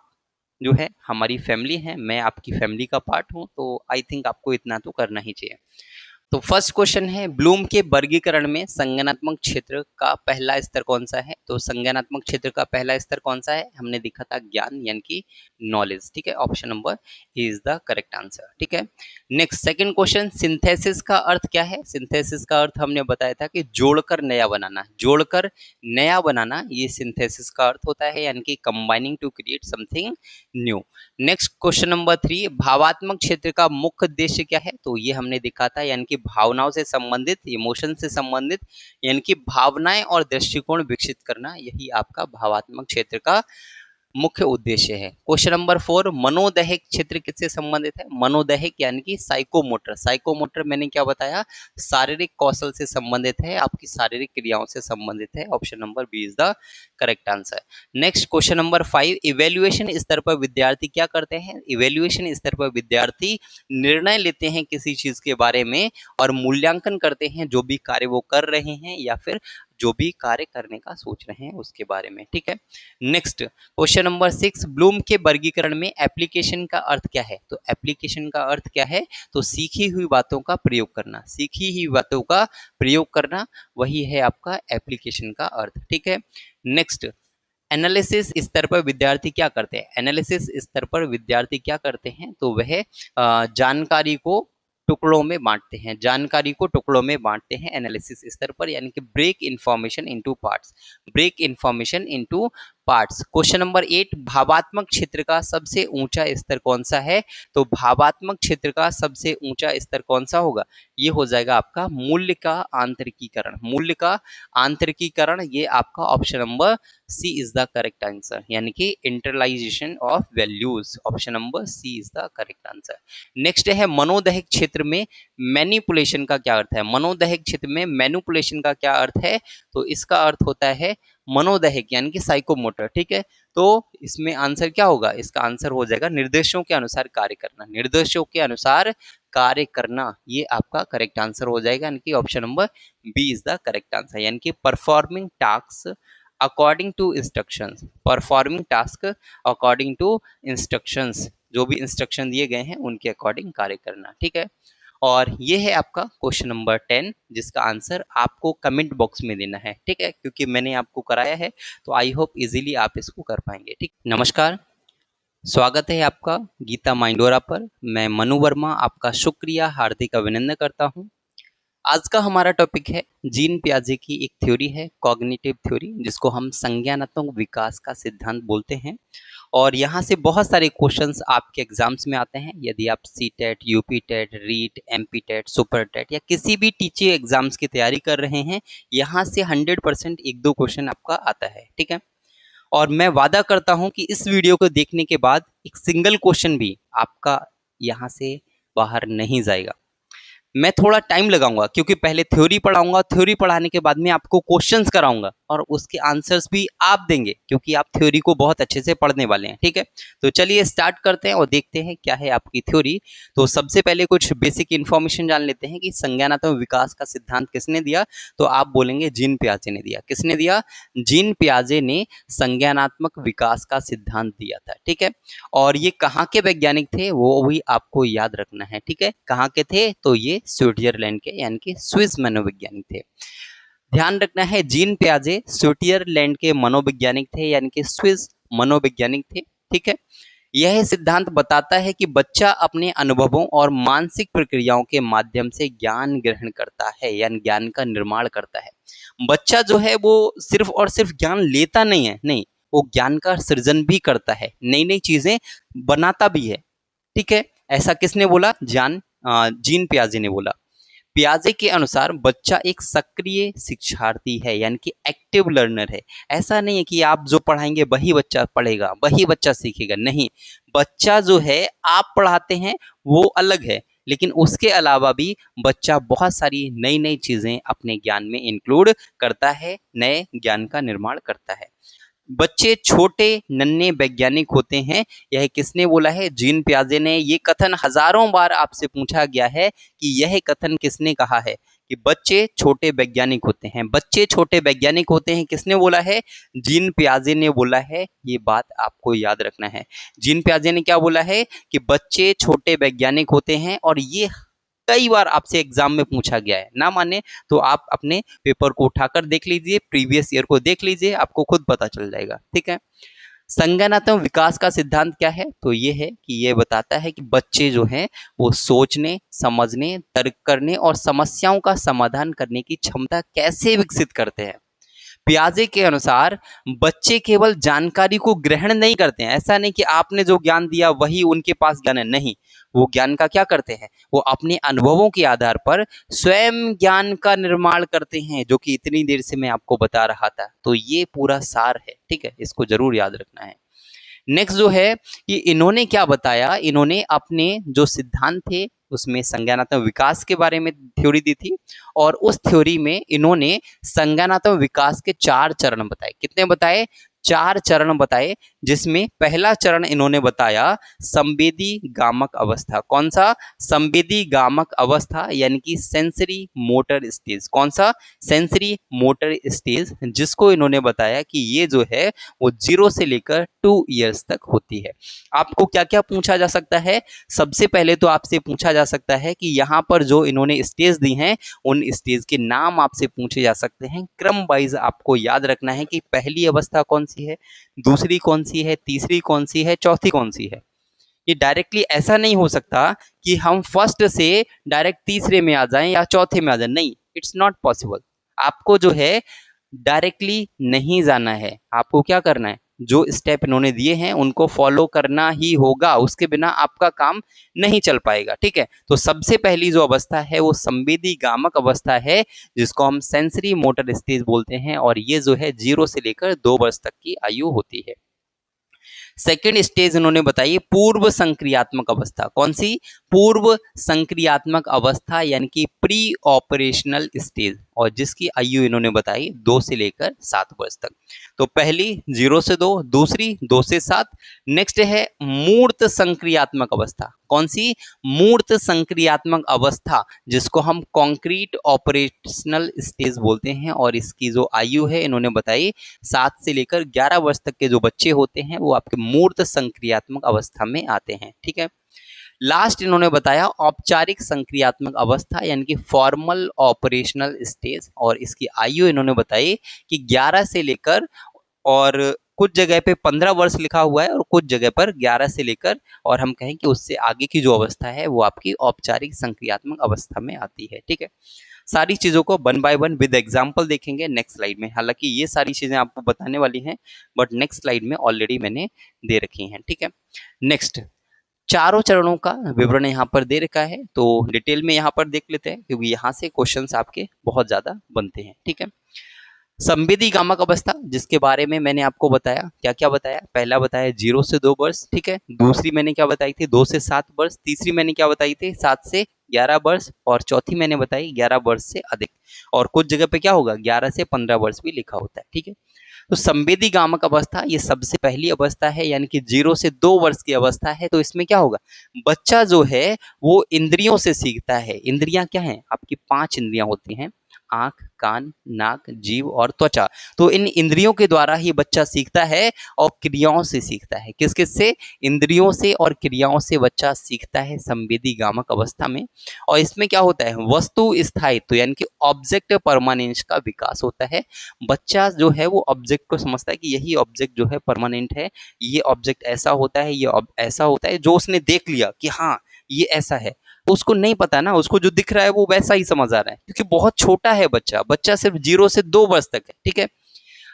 जो है हमारी फैमिली है, मैं आपकी फैमिली का पार्ट हूँ, तो आई थिंक आपको इतना तो करना ही चाहिए। तो फर्स्ट क्वेश्चन है, ब्लूम के वर्गीकरण में संज्ञानात्मक क्षेत्र का पहला स्तर कौन सा है? तो संज्ञानात्मक क्षेत्र का पहला स्तर कौन सा है? हमने देखा था ज्ञान यानी कि नॉलेज। ठीक है, option number is the correct answer. ठीक है, नेक्स्ट सेकंड क्वेश्चन, सिंथेसिस का अर्थ क्या है? सिंथेसिस का अर्थ हमने बताया था कि जोड़कर नया बनाना, जोड़कर नया बनाना, ये सिंथेसिस का अर्थ होता है, यानी कि combining to create something new. Next question number 3, भावात्मक क्षेत्र का मुख्य उद्देश्य क्या है? तो ये हमने देखा था, यानी कि भावनाओं से संबंधित, इमोशन से संबंधित, यानी कि भावनाएं और दृष्टिकोण विकसित करना, यही आपका भावात्मक क्षेत्र का मुख्य उद्देश्य है। क्वेश्चन नंबर 4, मनोदैहिक क्षेत्र किससे संबंधित है? मनोदैहिक यानी कि साइकोमोटर। साइकोमोटर मैंने क्या बताया? शारीरिक कौशल से संबंधित है, आपकी शारीरिक क्रियाओं से संबंधित है। Option number B is the correct answer. Next question number 5, evaluation स्तर पर विद्यार्थी क्या करते हैं? इवेल्युएशन स्तर पर विद्यार्थी निर्णय लेते हैं किसी चीज के बारे में और मूल्यांकन करते हैं जो भी कार्य वो कर रहे हैं या फिर जो भी कार्य करने का सोच रहे हैं उसके बारे में। ठीक है, नेक्स्ट क्वेश्चन नंबर 6, ब्लूम के वर्गीकरण में एप्लीकेशन का अर्थ क्या है? तो एप्लीकेशन का अर्थ क्या है? तो सीखी हुई बातों का प्रयोग करना, सीखी हुई बातों का प्रयोग करना, वही है आपका एप्लीकेशन का अर्थ। ठीक है, नेक्स्ट, एनालिसिस स्तर पर विद्यार्थी क्या करते हैं? एनालिसिस स्तर पर विद्यार्थी क्या करते हैं? तो वह जानकारी को टुकड़ों में बांटते हैं, जानकारी को टुकड़ों में बांटते हैं एनालिसिस स्तर पर, यानी कि break information into parts, break information into parts. Question number 8, भावात्मक क्षेत्र का सबसे ऊंचा स्तर कौन सा है? तो भावात्मक क्षेत्र का सबसे ऊंचा स्तर कौन सा होगा? ये हो जाएगा आपका मूल्य का आंतरिकीकरण, मूल्य का आंतरिकीकरण, ये आपका option number C is the correct answer, यानी कि internalisation of values. Option number C is the correct answer. Next है, मनोदैहिक क्षेत्र में मैनिपुलेशन का क्या अर्थ है? मनोदैहिक क्षेत्र में मैनिपुलेशन का क्या अर्थ है? तो इसका अर्थ होता है मनोदैहिक यानी कि साइकोमोटर। ठीक है, तो इसमें आंसर क्या होगा? इसका आंसर हो जाएगा निर्देशों के अनुसार कार्य करना, निर्देशों के अनुसार कार्य करना, ये आपका करेक्ट आंसर हो जाएगा, यानी कि option number B is the correct answer, यानी कि performing task according to instructions, performing task according to instructions, जो भी इंस्ट्रक्शन दिए गए हैं उनके अकॉर्डिंग कार्य करना। ठीक है, और ये है आपका क्वेश्चन नंबर 10, जिसका आंसर आपको कमेंट बॉक्स में देना है। ठीक है, क्योंकि मैंने आपको कराया है तो आई होप इजीली आप इसको कर पाएंगे। ठीक, नमस्कार, स्वागत है आपका गीता माइंडोरा पर। मैं मनु वर्मा आपका शुक्रिया हार्दिक अभिनंदन करता हूं। आज का हमारा टॉपिक है, जीन पियाजे की एक थ्योरी है, कॉग्निटिव थ्योरी, जिसको हम संज्ञानात्मक विकास का सिद्धांत बोलते हैं। और यहाँ से बहुत सारे क्वेश्चंस आपके एग्जाम्स में आते हैं। यदि आप CTET, UPTET, REET, MPTET, Super TET या किसी भी टीचिंग एग्जाम्स की तैयारी कर रहे हैं, यहाँ से 100% एक दो क्वेश्चन आपका आता है। ठीक है, और मैं वादा करता हूँ कि इस वीडियो को देखने के बाद एक सिंगल क्वेश्चन भी आपका यहाँ से बाहर नहीं जाएगा। मैं थोड़ा टाइम लगाऊंगा क्योंकि पहले थ्योरी पढ़ाऊंगा, थ्योरी पढ़ाने के बाद में आपको क्वेश्चंस कराऊंगा और उसके आंसर्स भी आप देंगे, क्योंकि आप थ्योरी को बहुत अच्छे से पढ़ने वाले हैं। ठीक है, तो चलिए स्टार्ट करते हैं और देखते हैं क्या है आपकी थ्योरी। तो सबसे पहले कुछ बेसिक इन्फॉर्मेशन जान लेते हैं कि संज्ञानात्मक विकास का सिद्धांत किसने दिया? तो आप बोलेंगे जीन पियाजे ने दिया। किसने दिया? जीन पियाजे ने संज्ञानात्मक विकास का सिद्धांत दिया था। ठीक है, और ये कहाँ के वैज्ञानिक थे वो भी आपको याद रखना है। ठीक है, कहाँ के थे? तो ये स्विट्जरलैंड के यानी कि स्विस मनोवैज्ञानिक थे। ध्यान रखना है, जीन पियाजे स्विट्जरलैंड के मनोवैज्ञानिक थे, यानी कि स्विस मनोवैज्ञानिक थे। ठीक है, यह सिद्धांत बताता है कि बच्चा अपने अनुभवों और मानसिक प्रक्रियाओं के माध्यम से ज्ञान ग्रहण करता है, यानी ज्ञान का निर्माण करता है। बच्चा जो है वो सिर्फ और सिर्फ ज्ञान लेता नहीं है, नहीं, वो ज्ञान का सृजन भी करता है, नई नई चीजें बनाता भी है। ठीक है, ऐसा किसने बोला? जीन पियाजे ने बोला। पियाजे के अनुसार बच्चा एक सक्रिय शिक्षार्थी है, यानी कि एक्टिव लर्नर है। ऐसा नहीं है कि आप जो पढ़ाएंगे वही बच्चा पढ़ेगा, वही बच्चा सीखेगा, नहीं। बच्चा जो है आप पढ़ाते हैं वो अलग है, लेकिन उसके अलावा भी बच्चा बहुत सारी नई नई चीजें अपने ज्ञान में इंक्लूड करता है, नए ज्ञान का निर्माण करता है। बच्चे छोटे नन्हे वैज्ञानिक होते हैं, यह किसने बोला है? जीन पियाजे ने। ये कथन हजारों बार आपसे पूछा गया है कि यह कथन किसने कहा है कि बच्चे छोटे वैज्ञानिक होते हैं। बच्चे छोटे वैज्ञानिक होते हैं, किसने बोला है? जीन पियाजे ने बोला है। ये बात आपको याद रखना है। जीन पियाजे ने क्या बोला है कि बच्चे छोटे वैज्ञानिक होते हैं, और ये कई बार आपसे एग्जाम में पूछा गया है। ना माने तो आप अपने पेपर को उठाकर देख लीजिए, प्रीवियस ईयर को देख लीजिए, आपको खुद पता चल जाएगा। ठीक है। संज्ञानात्मक विकास का सिद्धांत क्या है? तो ये है कि ये बताता है कि बच्चे जो हैं वो सोचने, समझने, तर्क करने और समस्याओं का समाधान करने की क्षमता कैसे विकसित करते हैं। पियाजे के अनुसार बच्चे केवल जानकारी को ग्रहण नहीं करते हैं। ऐसा नहीं कि आपने जो ज्ञान दिया वही उनके पास ज्ञान है, नहीं। वो ज्ञान का क्या करते हैं? वो अपने अनुभवों के आधार पर स्वयं ज्ञान का निर्माण करते हैं, जो कि इतनी देर से मैं आपको बता रहा था। तो ये पूरा सार है। ठीक है, इसको जरूर याद रखना है। नेक्स्ट जो है कि इन्होंने क्या बताया, इन्होंने अपने जो सिद्धांत थे उसमें संज्ञानात्मक विकास के बारे में थ्योरी दी थी, और उस थ्योरी में इन्होंने संज्ञानात्मक विकास के 4 चरण बताए। कितने बताए? 4 चरण बताए, जिसमें पहला चरण इन्होंने बताया संवेदी गामक अवस्था। कौन सा? संवेदी गामक अवस्था, यानी कि सेंसरी मोटर स्टेज। कौन सा? सेंसरी मोटर स्टेज, जिसको इन्होंने बताया कि ये जो है वो 0 से लेकर 2 इयर्स तक होती है। आपको क्या क्या पूछा जा सकता है? सबसे पहले तो आपसे पूछा जा सकता है कि यहाँ पर जो इन्होंने स्टेज दी हैं उन स्टेज के नाम आपसे पूछे जा सकते हैं। क्रम वाइज आपको याद रखना है कि पहली अवस्था कौन सी है, दूसरी कौन सी है, तीसरी कौन सी है, चौथी कौन सी है। ये डायरेक्टली ऐसा नहीं हो सकता कि हम फर्स्ट से डायरेक्ट तीसरे में आ जाएं या चौथे में आ जाएं, नहीं, इट्स नॉट पॉसिबल। आपको जो है डायरेक्टली नहीं जाना है। आपको क्या करना है? जो स्टेप इन्होंने दिए हैं उनको फॉलो करना ही होगा, उसके बिना आपका काम नहीं चल पाएगा। ठीक है, तो सबसे पहली जो अवस्था है वो संवेदी गामक अवस्था है, जिसको हम सेंसरी मोटर स्टेज बोलते हैं, और ये जो है 0 से लेकर 2 वर्ष तक की आयु होती है। सेकेंड स्टेज इन्होंने बताई पूर्व संक्रियात्मक अवस्था। कौन सी? पूर्व संक्रियात्मक अवस्था, यानी कि प्री ऑपरेशनल स्टेज, और जिसकी आयु इन्होंने बताई 2 से लेकर 7 वर्ष तक। तो पहली 0 से 2, दूसरी 2 से 7। नेक्स्ट है मूर्त संक्रियात्मक अवस्था। कौन सी? मूर्त संक्रियात्मक अवस्था, जिसको हम कॉन्क्रीट ऑपरेशनल स्टेज बोलते हैं, और इसकी जो आयु है इन्होंने बताई 7 से लेकर 11 वर्ष तक के जो बच्चे होते हैं वो आपके मूर्त संक्रियात्मक अवस्था में आते हैं। ठीक है। लास्ट इन्होंने बताया औपचारिक संक्रियात्मक अवस्था, यानी कि फॉर्मल ऑपरेशनल स्टेज, और इसकी आयु इन्होंने बताई कि 11 से लेकर, और कुछ जगह पे 15 वर्ष लिखा हुआ है और कुछ जगह पर 11 से लेकर, और हम कहें कि उससे आगे की जो अवस्था है वो आपकी औपचारिक संक्रियात्मक अवस्था में आती है। ठीक है। सारी चीजों को one by one with example देखेंगे नेक्स्ट स्लाइड में। हालांकि ये सारी चीजें आपको बताने वाली हैं, बट नेक्स्ट स्लाइड में ऑलरेडी मैंने दे रखी हैं। ठीक है। नेक्स्ट, चारों चरणों का विवरण यहाँ पर दे रखा है, तो डिटेल में यहाँ पर देख लेते हैं, क्योंकि यहाँ से क्वेश्चंस आपके बहुत ज्यादा बनते हैं। ठीक है। संवेदी गामक अवस्था, जिसके बारे में मैंने आपको बताया, क्या क्या बताया? पहला बताया 0 से 2 वर्ष। ठीक है। दूसरी मैंने क्या बताई थी? 2 से 7 वर्ष। तीसरी मैंने क्या बताई थी? 7 से 11 वर्ष। और चौथी मैंने बताई 11 वर्ष से अधिक, और कुछ जगह पे क्या होगा 11 से 15 वर्ष भी लिखा होता है। ठीक है। तो संवेदी गामक अवस्था ये सबसे पहली अवस्था है, यानी कि 0 से 2 वर्ष की अवस्था है। तो इसमें क्या होगा? बच्चा जो है वो इंद्रियों से सीखता है। इंद्रियां क्या हैं? आपकी 5 इंद्रियां होती हैं, आंख, कान, नाक, जीभ और त्वचा। तो इन इंद्रियों के द्वारा ही बच्चा सीखता है, और क्रियाओं से सीखता है। किस किस से? इंद्रियों से और क्रियाओं से बच्चा सीखता है संवेदी गामक अवस्था में। और इसमें क्या होता है? वस्तु स्थायित्व, यानी कि ऑब्जेक्ट परमानेंस का विकास होता है। बच्चा जो है वो ऑब्जेक्ट को समझता है कि यही ऑब्जेक्ट जो है परमानेंट है, ये ऑब्जेक्ट ऐसा होता है, ये ऐसा होता है, जो उसने देख लिया कि हाँ ये ऐसा है। उसको नहीं पता ना, उसको जो दिख रहा है वो वैसा ही समझ आ रहा है, क्योंकि बहुत छोटा है बच्चा। बच्चा सिर्फ 0 से 2 वर्ष तक है। ठीक है।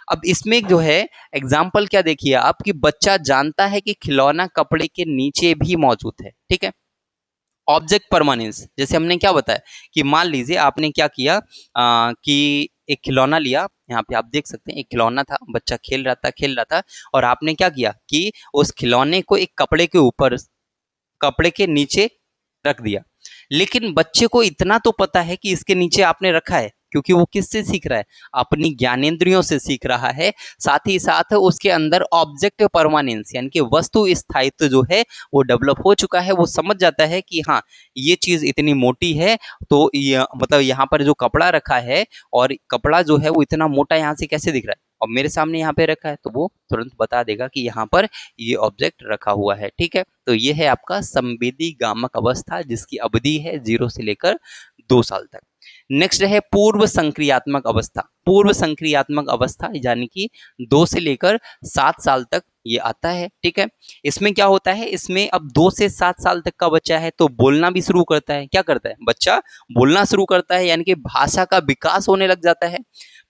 अब इसमें जो है एग्जाम्पल क्या देखिए आप, कि बच्चा जानता है कि खिलौना कपड़े के नीचे भी मौजूद है। ठीक है। ऑब्जेक्ट परमानेंस, जैसे हमने क्या बताया कि मान लीजिए आपने क्या किया कि एक खिलौना लिया, यहाँ पे आप देख सकते हैं एक खिलौना था, बच्चा खेल रहा था, और आपने क्या किया कि उस खिलौने को एक कपड़े के ऊपर, कपड़े के नीचे रख दिया। लेकिन बच्चे को इतना तो पता है कि इसके नीचे आपने रखा है, क्योंकि वो किससे सीख रहा है? अपनी ज्ञानेंद्रियों से सीख रहा है। साथ ही साथ उसके अंदर ऑब्जेक्ट परमानेंस, यानी कि वस्तु स्थायित्व जो है वो डेवलप हो चुका है। वो समझ जाता है कि हाँ ये चीज इतनी मोटी है, तो ये मतलब यहाँ पर जो कपड़ा रखा है, और कपड़ा जो है वो इतना मोटा यहाँ से कैसे दिख रहा है? और मेरे सामने यहाँ पे रखा है तो वो तुरंत बता देगा कि यहाँ पर ये ऑब्जेक्ट रखा हुआ है। ठीक है, तो ये है आपका संवेदी गामक अवस्था जिसकी अवधि है 0 से लेकर 2 साल तक। नेक्स्ट है पूर्व संक्रियात्मक अवस्था। पूर्व संक्रियात्मक अवस्था यानी कि 2 से लेकर 7 साल तक ये आता है। ठीक है, इसमें क्या होता है, इसमें अब 2 से 7 साल तक का बच्चा है तो बोलना भी शुरू करता है। क्या करता है बच्चा? बोलना शुरू करता है, यानी कि भाषा का विकास होने लग जाता है,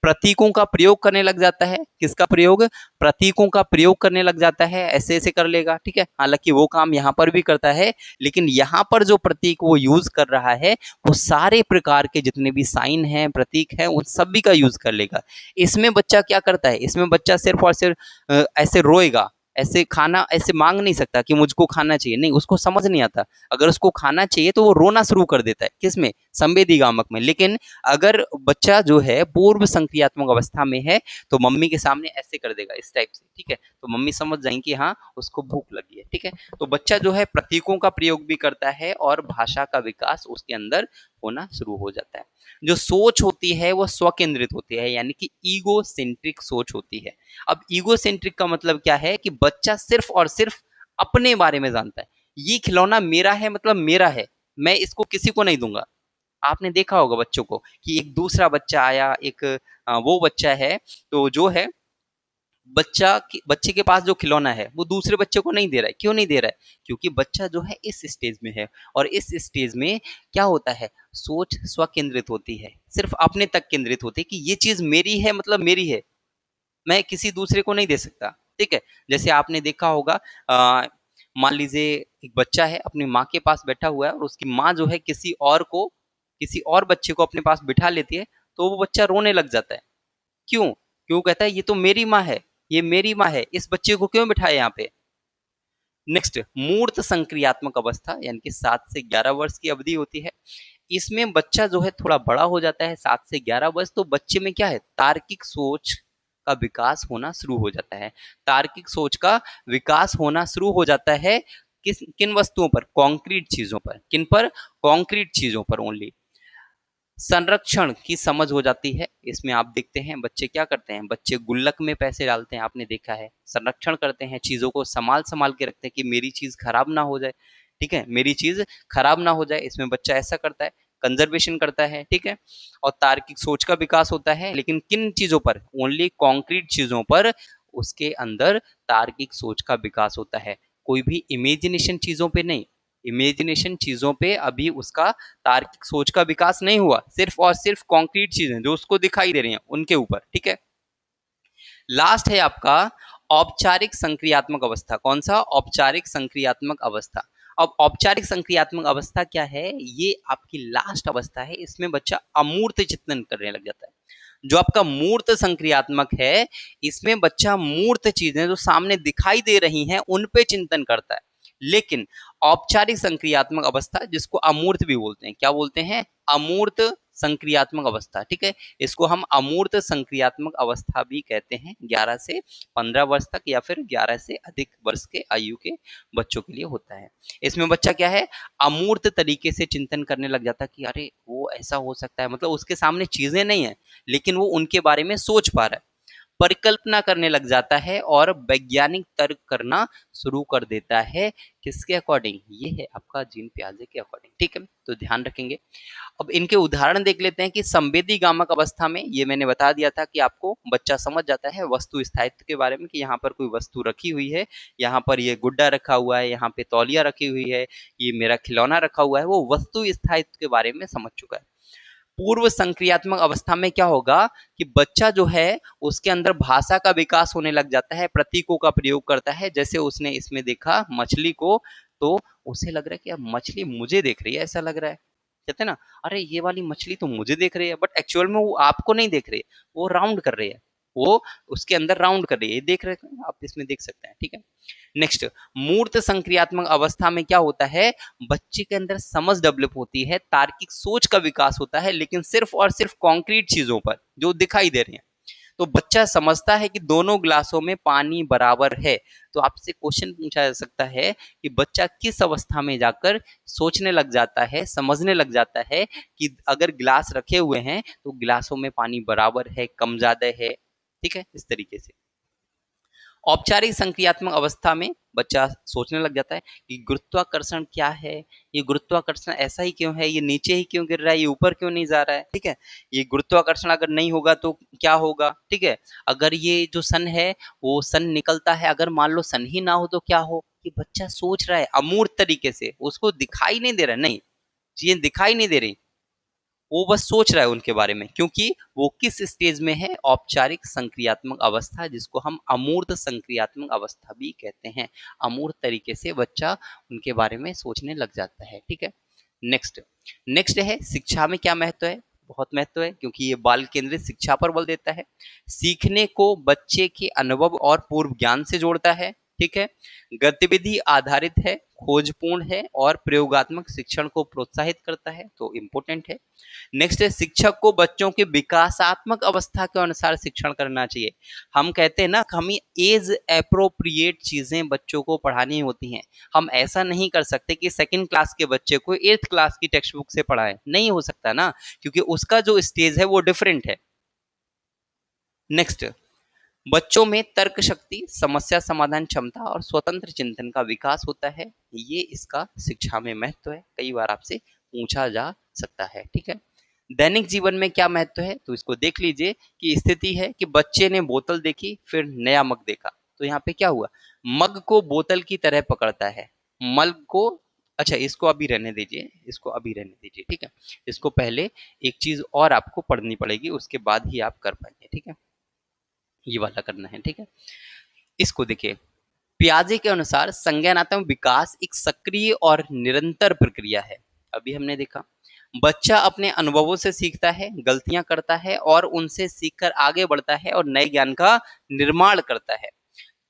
प्रतीकों का प्रयोग करने लग जाता है। किसका प्रयोग? प्रतीकों का प्रयोग करने लग जाता है, ऐसे ऐसे कर लेगा। ठीक है, हालांकि वो काम यहाँ पर भी करता है, लेकिन यहाँ पर जो प्रतीक वो यूज कर रहा है वो सारे प्रकार के जितने भी साइन हैं, प्रतीक हैं, उन सभी का यूज कर लेगा। इसमें बच्चा क्या करता है, इसमें बच्चा सिर्फ और सिर्फ ऐसे रोएगा, ऐसे खाना ऐसे मांग नहीं सकता कि मुझको खाना चाहिए, नहीं, उसको समझ नहीं आता। अगर उसको खाना चाहिए तो वो रोना शुरू कर देता है। किसमें? संवेदी गामक में। लेकिन अगर बच्चा जो है पूर्व संक्रियात्मक अवस्था में है तो मम्मी के सामने ऐसे कर देगा, इस टाइप से। ठीक है, तो मम्मी समझ जाएंगी कि हाँ उसको भूख लगी है। ठीक है, तो बच्चा जो है प्रतीकों का प्रयोग भी करता है और भाषा का विकास उसके अंदर होना शुरू हो जाता है। जो सोच होती है वो स्वकेंद्रित होती है, यानी कि ईगो सेंट्रिक सोच होती है। अब ईगो सेंट्रिक का मतलब क्या है कि बच्चा सिर्फ और सिर्फ अपने बारे में जानता है। ये खिलौना मेरा है, मतलब मेरा है, मैं इसको किसी को नहीं दूंगा। आपने देखा होगा बच्चों को कि एक दूसरा बच्चा आया, एक वो बच्चा है, तो जो है बच्चे के पास जो खिलौना है वो दूसरे बच्चे को नहीं दे रहा है। क्यों नहीं दे रहा है? क्योंकि बच्चा जो है इस स्टेज में है, और इस स्टेज में क्या होता है, सोच स्वकेंद्रित होती है, सिर्फ अपने तक केंद्रित होती है कि ये चीज मेरी है, मतलब मेरी है, मैं किसी दूसरे को नहीं दे सकता। ठीक है, जैसे आपने देखा होगा, मान लीजिए एक बच्चा है अपनी माँ के पास बैठा हुआ है और उसकी माँ जो है किसी और बच्चे को अपने पास बिठा लेती है, तो वो बच्चा रोने लग जाता है। क्यों? क्यों? कहता है ये तो मेरी माँ है, ये मेरी माँ है, इस बच्चे को क्यों बिठाया यहाँ पे। नेक्स्ट, मूर्त संक्रियात्मक अवस्था, यानी कि 7 से 11 वर्ष की अवधि होती है। इसमें बच्चा जो है थोड़ा बड़ा हो जाता है, 7 से 11 वर्ष, तो बच्चे में क्या है, तार्किक सोच का विकास होना शुरू हो जाता है। तार्किक सोच का विकास होना शुरू हो जाता है किन वस्तुओं पर? कॉन्क्रीट चीजों पर। किन पर? कॉन्क्रीट चीजों पर ओनली। संरक्षण की समझ हो जाती है। इसमें आप देखते हैं बच्चे क्या करते हैं, बच्चे गुल्लक में पैसे डालते हैं, आपने देखा है। संरक्षण करते हैं, चीजों को संभाल संभाल के रखते हैं कि मेरी चीज खराब ना हो जाए। ठीक है, मेरी चीज खराब ना हो जाए, इसमें बच्चा ऐसा करता है, कंजर्वेशन करता है। ठीक है, और तार्किक सोच का विकास होता है, लेकिन किन चीजों पर? ओनली कॉन्क्रीट चीजों पर उसके अंदर तार्किक सोच का विकास होता है, कोई भी इमेजिनेशन चीजों पे नहीं। इमेजिनेशन चीजों पे अभी उसका तार्किक सोच का विकास नहीं हुआ, सिर्फ और सिर्फ कॉन्क्रीट चीजें जो उसको दिखाई दे रही हैं उनके ऊपर। ठीक है, लास्ट है आपका औपचारिक संक्रियात्मक अवस्था। कौन सा? औपचारिक संक्रियात्मक अवस्था। अब औपचारिक संक्रियात्मक अवस्था क्या है? ये आपकी लास्ट अवस्था है, इसमें बच्चा अमूर्त चिंतन करने लग जाता है। जो आपका मूर्त संक्रियात्मक है, इसमें बच्चा मूर्त चीजें जो सामने दिखाई दे रही हैं उन पे चिंतन करता है। लेकिन औपचारिक संक्रियात्मक अवस्था, जिसको अमूर्त भी बोलते हैं, क्या बोलते हैं? अमूर्त संक्रियात्मक अवस्था। ठीक है, इसको हम अमूर्त संक्रियात्मक अवस्था भी कहते हैं। 11 से 15 वर्ष तक या फिर 11 से अधिक वर्ष के आयु के बच्चों के लिए होता है। इसमें बच्चा क्या है, अमूर्त तरीके से चिंतन करने लग जाता है कि अरे वो ऐसा हो सकता है, मतलब उसके सामने चीजें नहीं है लेकिन वो उनके बारे में सोच पा रहा है, परिकल्पना करने लग जाता है और वैज्ञानिक तर्क करना शुरू कर देता है। किसके अकॉर्डिंग? ये है आपका जीन पियाजे के अकॉर्डिंग। ठीक है, तो ध्यान रखेंगे। अब इनके उदाहरण देख लेते हैं कि संवेदी गामक अवस्था में, ये मैंने बता दिया था कि आपको बच्चा समझ जाता है वस्तु स्थायित्व के बारे में कि यहाँ पर कोई वस्तु रखी हुई है, यहाँ पर ये गुड्डा रखा हुआ है, यहाँ पे तौलिया रखी हुई है, ये मेरा खिलौना रखा हुआ है, वो वस्तु स्थायित्व के बारे में समझ चुका है। पूर्व संक्रियात्मक अवस्था में क्या होगा कि बच्चा जो है उसके अंदर भाषा का विकास होने लग जाता है, प्रतीकों का प्रयोग करता है। जैसे उसने इसमें देखा मछली को, तो उसे लग रहा है कि अब मछली मुझे देख रही है, ऐसा लग रहा है। कहते हैं ना, अरे ये वाली मछली तो मुझे देख रही है, बट एक्चुअल में वो आपको नहीं देख रही है, वो राउंड कर रही है, वो उसके अंदर राउंड कर रही है। देख रहे हैं आप, इसमें देख सकते हैं। ठीक है, नेक्स्ट, मूर्त संक्रियात्मक अवस्था में क्या होता है, बच्चे के अंदर समझ डेवलप होती है, तार्किक सोच का विकास होता है, लेकिन सिर्फ और सिर्फ कॉन्क्रीट चीजों पर जो दिखाई दे रही हैं। तो बच्चा समझता है कि दोनों ग्लासों में पानी बराबर है। तो आपसे क्वेश्चन पूछा जा सकता है कि बच्चा किस अवस्था में जाकर सोचने लग जाता है, समझने लग जाता है कि अगर गिलास रखे हुए हैं तो गिलासों में पानी बराबर है, कम ज्यादा है। ठीक है, इस तरीके से। औपचारिक संक्रियात्मक अवस्था में बच्चा सोचने लग जाता है कि गुरुत्वाकर्षण क्या है, ये गुरुत्वाकर्षण ऐसा ही क्यों है, ये नीचे ही क्यों गिर रहा है, ये ऊपर क्यों नहीं जा रहा है, ठीक है। ये गुरुत्वाकर्षण अगर नहीं होगा तो क्या होगा, ठीक है। अगर ये जो सन है वो सन निकलता है, अगर मान लो सन ही ना हो तो क्या हो। ये बच्चा सोच रहा है अमूर्त तरीके से, उसको दिखाई नहीं दे रहा, नहीं चीजें दिखाई नहीं दे रही, वो बस सोच रहा है उनके बारे में, क्योंकि वो किस स्टेज में है, औपचारिक संक्रियात्मक अवस्था, जिसको हम अमूर्त संक्रियात्मक अवस्था भी कहते हैं। अमूर्त तरीके से बच्चा उनके बारे में सोचने लग जाता है, ठीक है। नेक्स्ट नेक्स्ट है शिक्षा में क्या महत्व है। बहुत महत्व है, क्योंकि ये बाल केंद्रित शिक्षा पर बल देता है। सीखने को बच्चे के अनुभव और पूर्व ज्ञान से जोड़ता है, ठीक है। गतिविधि आधारित है, खोजपूर्ण है और प्रयोगात्मक शिक्षण को प्रोत्साहित करता है, तो इम्पोर्टेंट है। नेक्स्ट है शिक्षक को बच्चों के विकासात्मक अवस्था के अनुसार शिक्षण करना चाहिए। हम कहते हैं ना, हमें एज एप्रोप्रिएट चीजें बच्चों को पढ़ानी होती हैं। हम ऐसा नहीं कर सकते कि सेकंड क्लास के बच्चे को 8th क्लास की टेक्स्ट बुक से पढ़ाएं, नहीं हो सकता ना, क्योंकि उसका जो स्टेज है वो डिफरेंट है। नेक्स्ट, बच्चों में तर्क शक्ति, समस्या समाधान क्षमता और स्वतंत्र चिंतन का विकास होता है। ये इसका शिक्षा में महत्व है, कई बार आपसे पूछा जा सकता है, ठीक है। दैनिक जीवन में क्या महत्व है, तो इसको देख लीजिए कि स्थिति है कि बच्चे ने बोतल देखी, फिर नया मग देखा, तो यहाँ पे क्या हुआ, मग को बोतल की तरह पकड़ता है, मग को, अच्छा इसको अभी रहने दीजिए, इसको अभी रहने दीजिए, ठीक है। इसको पहले एक चीज और आपको पढ़नी पड़ेगी, उसके बाद ही आप कर पाएंगे, ठीक है। ये वाला करना है, ठीक है। इसको देखिए, पियाजे के अनुसार संज्ञानात्मक विकास एक सक्रिय और निरंतर प्रक्रिया है। अभी हमने देखा बच्चा अपने अनुभवों से सीखता है, गलतियां करता है और उनसे सीखकर आगे बढ़ता है और नए ज्ञान का निर्माण करता है।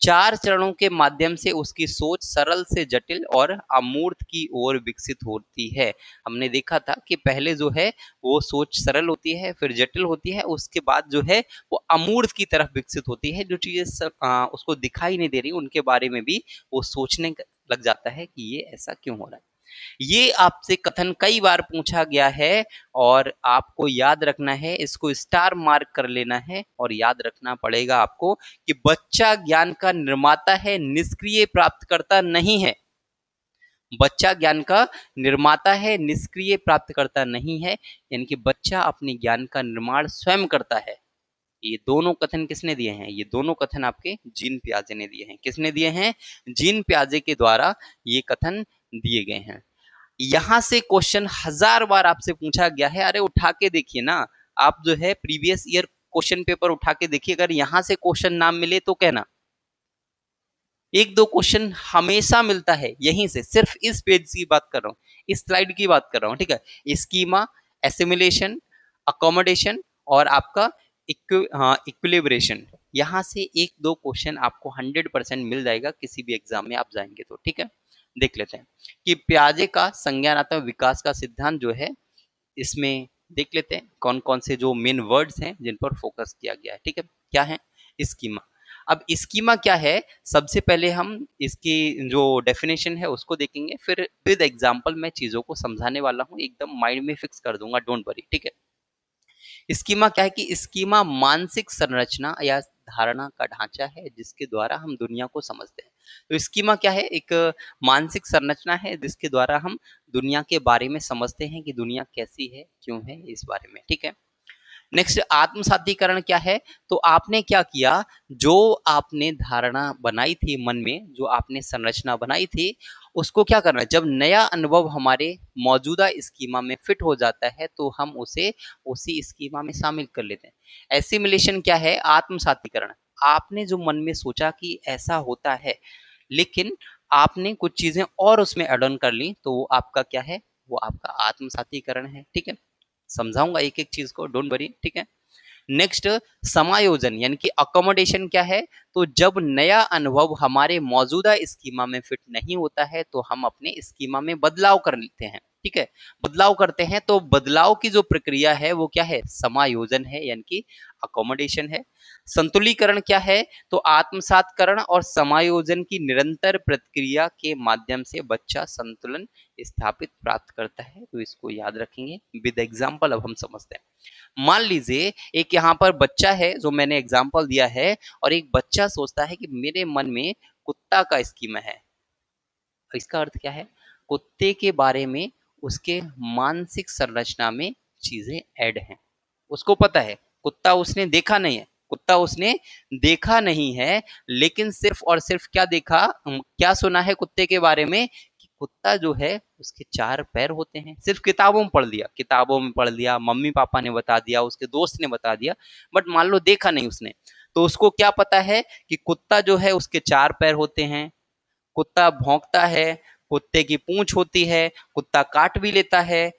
4 चरणों के माध्यम से उसकी सोच सरल से जटिल और अमूर्त की ओर विकसित होती है। हमने देखा था कि पहले जो है वो सोच सरल होती है, फिर जटिल होती है, उसके बाद जो है वो अमूर्त की तरफ विकसित होती है। जो चीजें उसको दिखाई नहीं दे रही उनके बारे में भी वो सोचने लग जाता है कि ये ऐसा क्यों हो रहा है। ये आपसे कथन कई बार पूछा गया है और आपको याद रखना है, इसको स्टार मार्क कर लेना है और याद रखना पड़ेगा आपको कि बच्चा ज्ञान का निर्माता है, निष्क्रिय प्राप्तकर्ता नहीं है। बच्चा ज्ञान का निर्माता है, निष्क्रिय प्राप्तकर्ता नहीं है, यानी कि बच्चा अपने ज्ञान का निर्माण स्वयं करता है। ये दोनों कथन किसने दिए हैं, ये दोनों कथन आपके जीन पियाजे ने दिए हैं। किसने दिए हैं, जीन पियाजे के द्वारा ये कथन दिए गए हैं। यहाँ से क्वेश्चन 1000 बार आपसे पूछा गया है, अरे उठा के देखिए ना, आप जो है प्रीवियस ईयर क्वेश्चन पेपर उठा के देखिए, अगर यहाँ से क्वेश्चन ना मिले तो कहना। 1-2 क्वेश्चन हमेशा मिलता है यहीं से, सिर्फ इस पेज की बात कर रहा हूँ, इस स्लाइड की बात कर रहा हूँ, ठीक है। स्कीमा, एसिमिलेशन, अकोमोडेशन और आपका इक्विलिब्रेशन, यहाँ से 1-2 क्वेश्चन आपको 100% मिल जाएगा किसी भी एग्जाम में आप जाएंगे तो, ठीक है। देख लेते हैं कि पियाजे का संज्ञानात्मक विकास का सिद्धांत जो है, इसमें देख लेते हैं कौन कौन से जो मेन वर्ड्स हैं जिन पर फोकस किया गया है, ठीक है। क्या है, स्कीमा। अब स्कीमा क्या है, सबसे पहले हम इसकी जो डेफिनेशन है उसको देखेंगे, फिर विद एग्जांपल मैं चीजों को समझाने वाला हूँ, एकदम माइंड में फिक्स कर दूंगा, डोंट वरी, ठीक है। स्कीमा क्या है कि स्कीमा मानसिक संरचना या धारणा का ढांचा है जिसके द्वारा हम दुनिया को समझते हैं। तो स्कीमा क्या है, एक मानसिक संरचना है जिसके द्वारा हम दुनिया के बारे में समझते हैं कि दुनिया कैसी है, क्यों है, इस बारे में, ठीक है। नेक्स्ट, आत्मसातीकरण क्या है, तो आपने क्या किया, जो आपने धारणा बनाई थी मन में, जो आपने संरचना बनाई थी, उसको क्या करना है, जब नया अनुभव हमारे मौजूदा स्कीमा में फिट हो जाता है तो हम उसे उसी स्कीमा में शामिल कर लेते हैं। एसिमिलेशन क्या है, आत्मसातीकरण। आपने जो मन में सोचा कि ऐसा होता है, लेकिन आपने कुछ चीजें और उसमें एड ऑन कर ली, तो वो आपका क्या है, वो आपका आत्मसातीकरण है, ठीक है। समझाऊंगा एक एक चीज को, डोंट वरी, ठीक है। नेक्स्ट, समायोजन यानी कि अकोमोडेशन क्या है, तो जब नया अनुभव हमारे मौजूदा स्कीमा में फिट नहीं होता है तो हम अपने स्कीमा में बदलाव कर लेते हैं, ठीक है। बदलाव करते हैं, तो बदलाव की जो प्रक्रिया है वो क्या है, समायोजन है, यानी कि अकोमोडेशन है। संतुलीकरण क्या है, तो आत्मसातकरण और समायोजन की निरंतर प्रक्रिया के माध्यम से बच्चा संतुलन स्थापित प्राप्त करता है, तो इसको याद रखेंगे विद एग्जाम्पल। अब हम समझते हैं, मान लीजिए एक यहाँ पर बच्चा है जो मैंने एग्जाम्पल दिया है, और एक बच्चा सोचता है कि मेरे मन में कुत्ता का स्कीमा है। इसका अर्थ क्या है? कुत्ते के बारे में उसके मानसिक संरचना में चीजें ऐड हैं। उसको पता है, कुत्ता उसने देखा नहीं है, कुत्ता उसने देखा नहीं है, लेकिन सिर्फ और सिर्फ क्या देखा, क्या सुना है कुत्ते के बारे में कि कुत्ता जो है उसके 4 पैर होते हैं। सिर्फ किताबों में पढ़ लिया, किताबों में पढ़ लिया, मम्मी पापा ने बता दिया, उसके दोस्त ने बता दिया, बट मान लो देखा नहीं उसने, तो उसको क्या पता है कि कुत्ता जो है उसके 4 पैर होते हैं, कुत्ता भौंकता है, कुत्ते की पूंछ होती है, कुत्ता काट भी लेता है।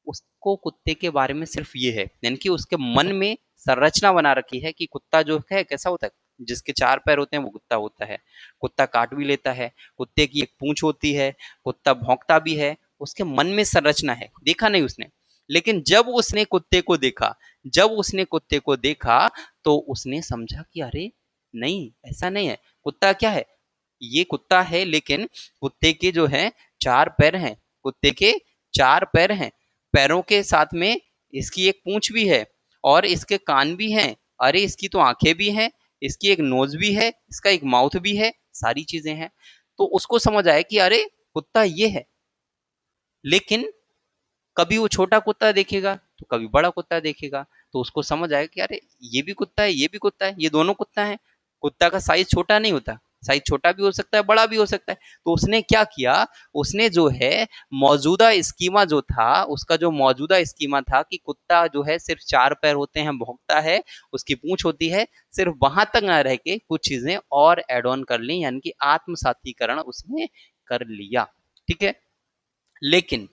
उसको कुत्ते के बारे में सिर्फ ये है, यानी कि उसके मन में संरचना बना रखी है कि कुत्ता जो है कैसा होता है, जिसके 4 पैर होते हैं वो कुत्ता होता है, कुत्ता काट भी लेता है, कुत्ते की एक पूंछ होती है, कुत्ता भौंकता भी है। उसके मन में संरचना है, देखा नहीं उसने। लेकिन जब उसने कुत्ते को देखा, जब उसने कुत्ते को देखा तो उसने समझा कि अरे नहीं, ऐसा नहीं है, कुत्ता क्या है, ये कुत्ता है, लेकिन कुत्ते के जो है 4 पैर हैं, कुत्ते के 4 पैर हैं, पैरों के साथ में इसकी एक पूंछ भी है और इसके कान भी हैं, अरे इसकी तो आंखें भी हैं, इसकी एक नोज भी है, इसका एक माउथ भी है, सारी चीजें हैं। तो उसको समझ आया कि अरे कुत्ता ये है। लेकिन कभी वो छोटा कुत्ता देखेगा तो कभी बड़ा कुत्ता देखेगा, तो उसको समझ आएगा कि अरे ये भी कुत्ता है, ये भी कुत्ता है, ये दोनों कुत्ता है। कुत्ता का साइज छोटा नहीं होता, साइज छोटा भी हो सकता है, बड़ा भी हो सकता है। तो उसने क्या किया, उसने जो है मौजूदा स्कीमा जो था, उसका जो मौजूदा स्कीमा था कि कुत्ता जो है सिर्फ 4 पैर होते हैं, भौंकता है, उसकी पूंछ होती है, सिर्फ वहां तक ना रह के कुछ चीजें और एड ऑन कर ली, यानी कि आत्मसातीकरण उसने कर लिया। ठीक है। लेकिन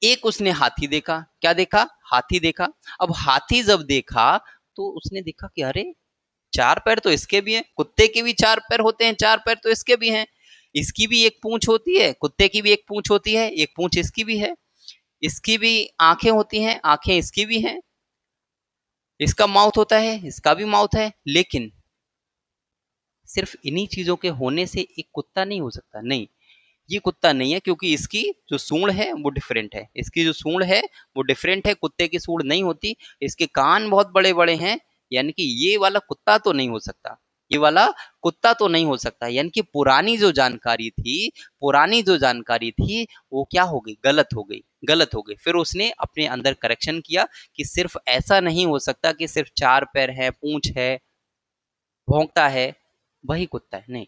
एक उसने हाथी देखा, क्या देखा, हाथी देखा। अब हाथी जब देखा तो उसने देखा कि अरे 4 पैर तो इसके भी हैं, कुत्ते के भी 4 पैर होते हैं, 4 पैर तो इसके भी हैं, इसकी भी एक पूंछ होती है, कुत्ते की भी एक पूंछ होती है, एक पूंछ इसकी भी है, इसकी भी आंखें होती हैं, आंखें इसकी भी हैं, इसका माउथ होता है, इसका भी माउथ है। लेकिन सिर्फ इन्हीं चीजों के होने से एक कुत्ता नहीं हो सकता, नहीं, ये कुत्ता नहीं है, क्योंकि इसकी जो सूंड है वो डिफरेंट है, इसकी जो सूंड है वो डिफरेंट है, कुत्ते की सूंड नहीं होती, इसके कान बहुत बड़े बड़े हैं, यानी कि ये वाला कुत्ता तो नहीं हो सकता, ये वाला कुत्ता तो नहीं हो सकता। यानी कि पुरानी जो जानकारी थी, पुरानी जो जानकारी थी वो क्या हो गई, गलत हो गई, गलत हो गई। फिर उसने अपने अंदर करेक्शन किया कि सिर्फ ऐसा नहीं हो सकता कि सिर्फ 4 पैर है, पूंछ है, भौंकता है, वही कुत्ता है, नहीं,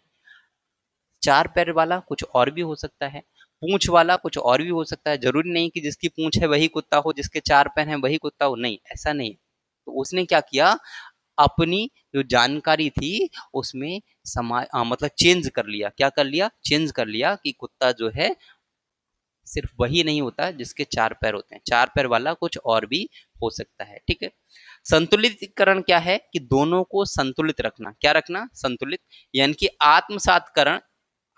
4 पैर वाला कुछ और भी हो सकता है, पूंछ वाला कुछ और भी हो सकता है, जरूरी नहीं कि जिसकी पूंछ है वही कुत्ता हो, जिसके 4 पैर हैं वही कुत्ता हो, नहीं, ऐसा नहीं है। तो उसने क्या किया, अपनी जो जानकारी थी उसमें मतलब चेंज कर लिया, क्या कर लिया, चेंज कर लिया कि कुत्ता जो है सिर्फ वही नहीं होता जिसके 4 पैर होते हैं, 4 पैर वाला कुछ और भी हो सकता है। ठीक है। संतुलितकरण क्या है कि दोनों को संतुलित रखना, क्या रखना, संतुलित, यानी कि आत्मसातकरण,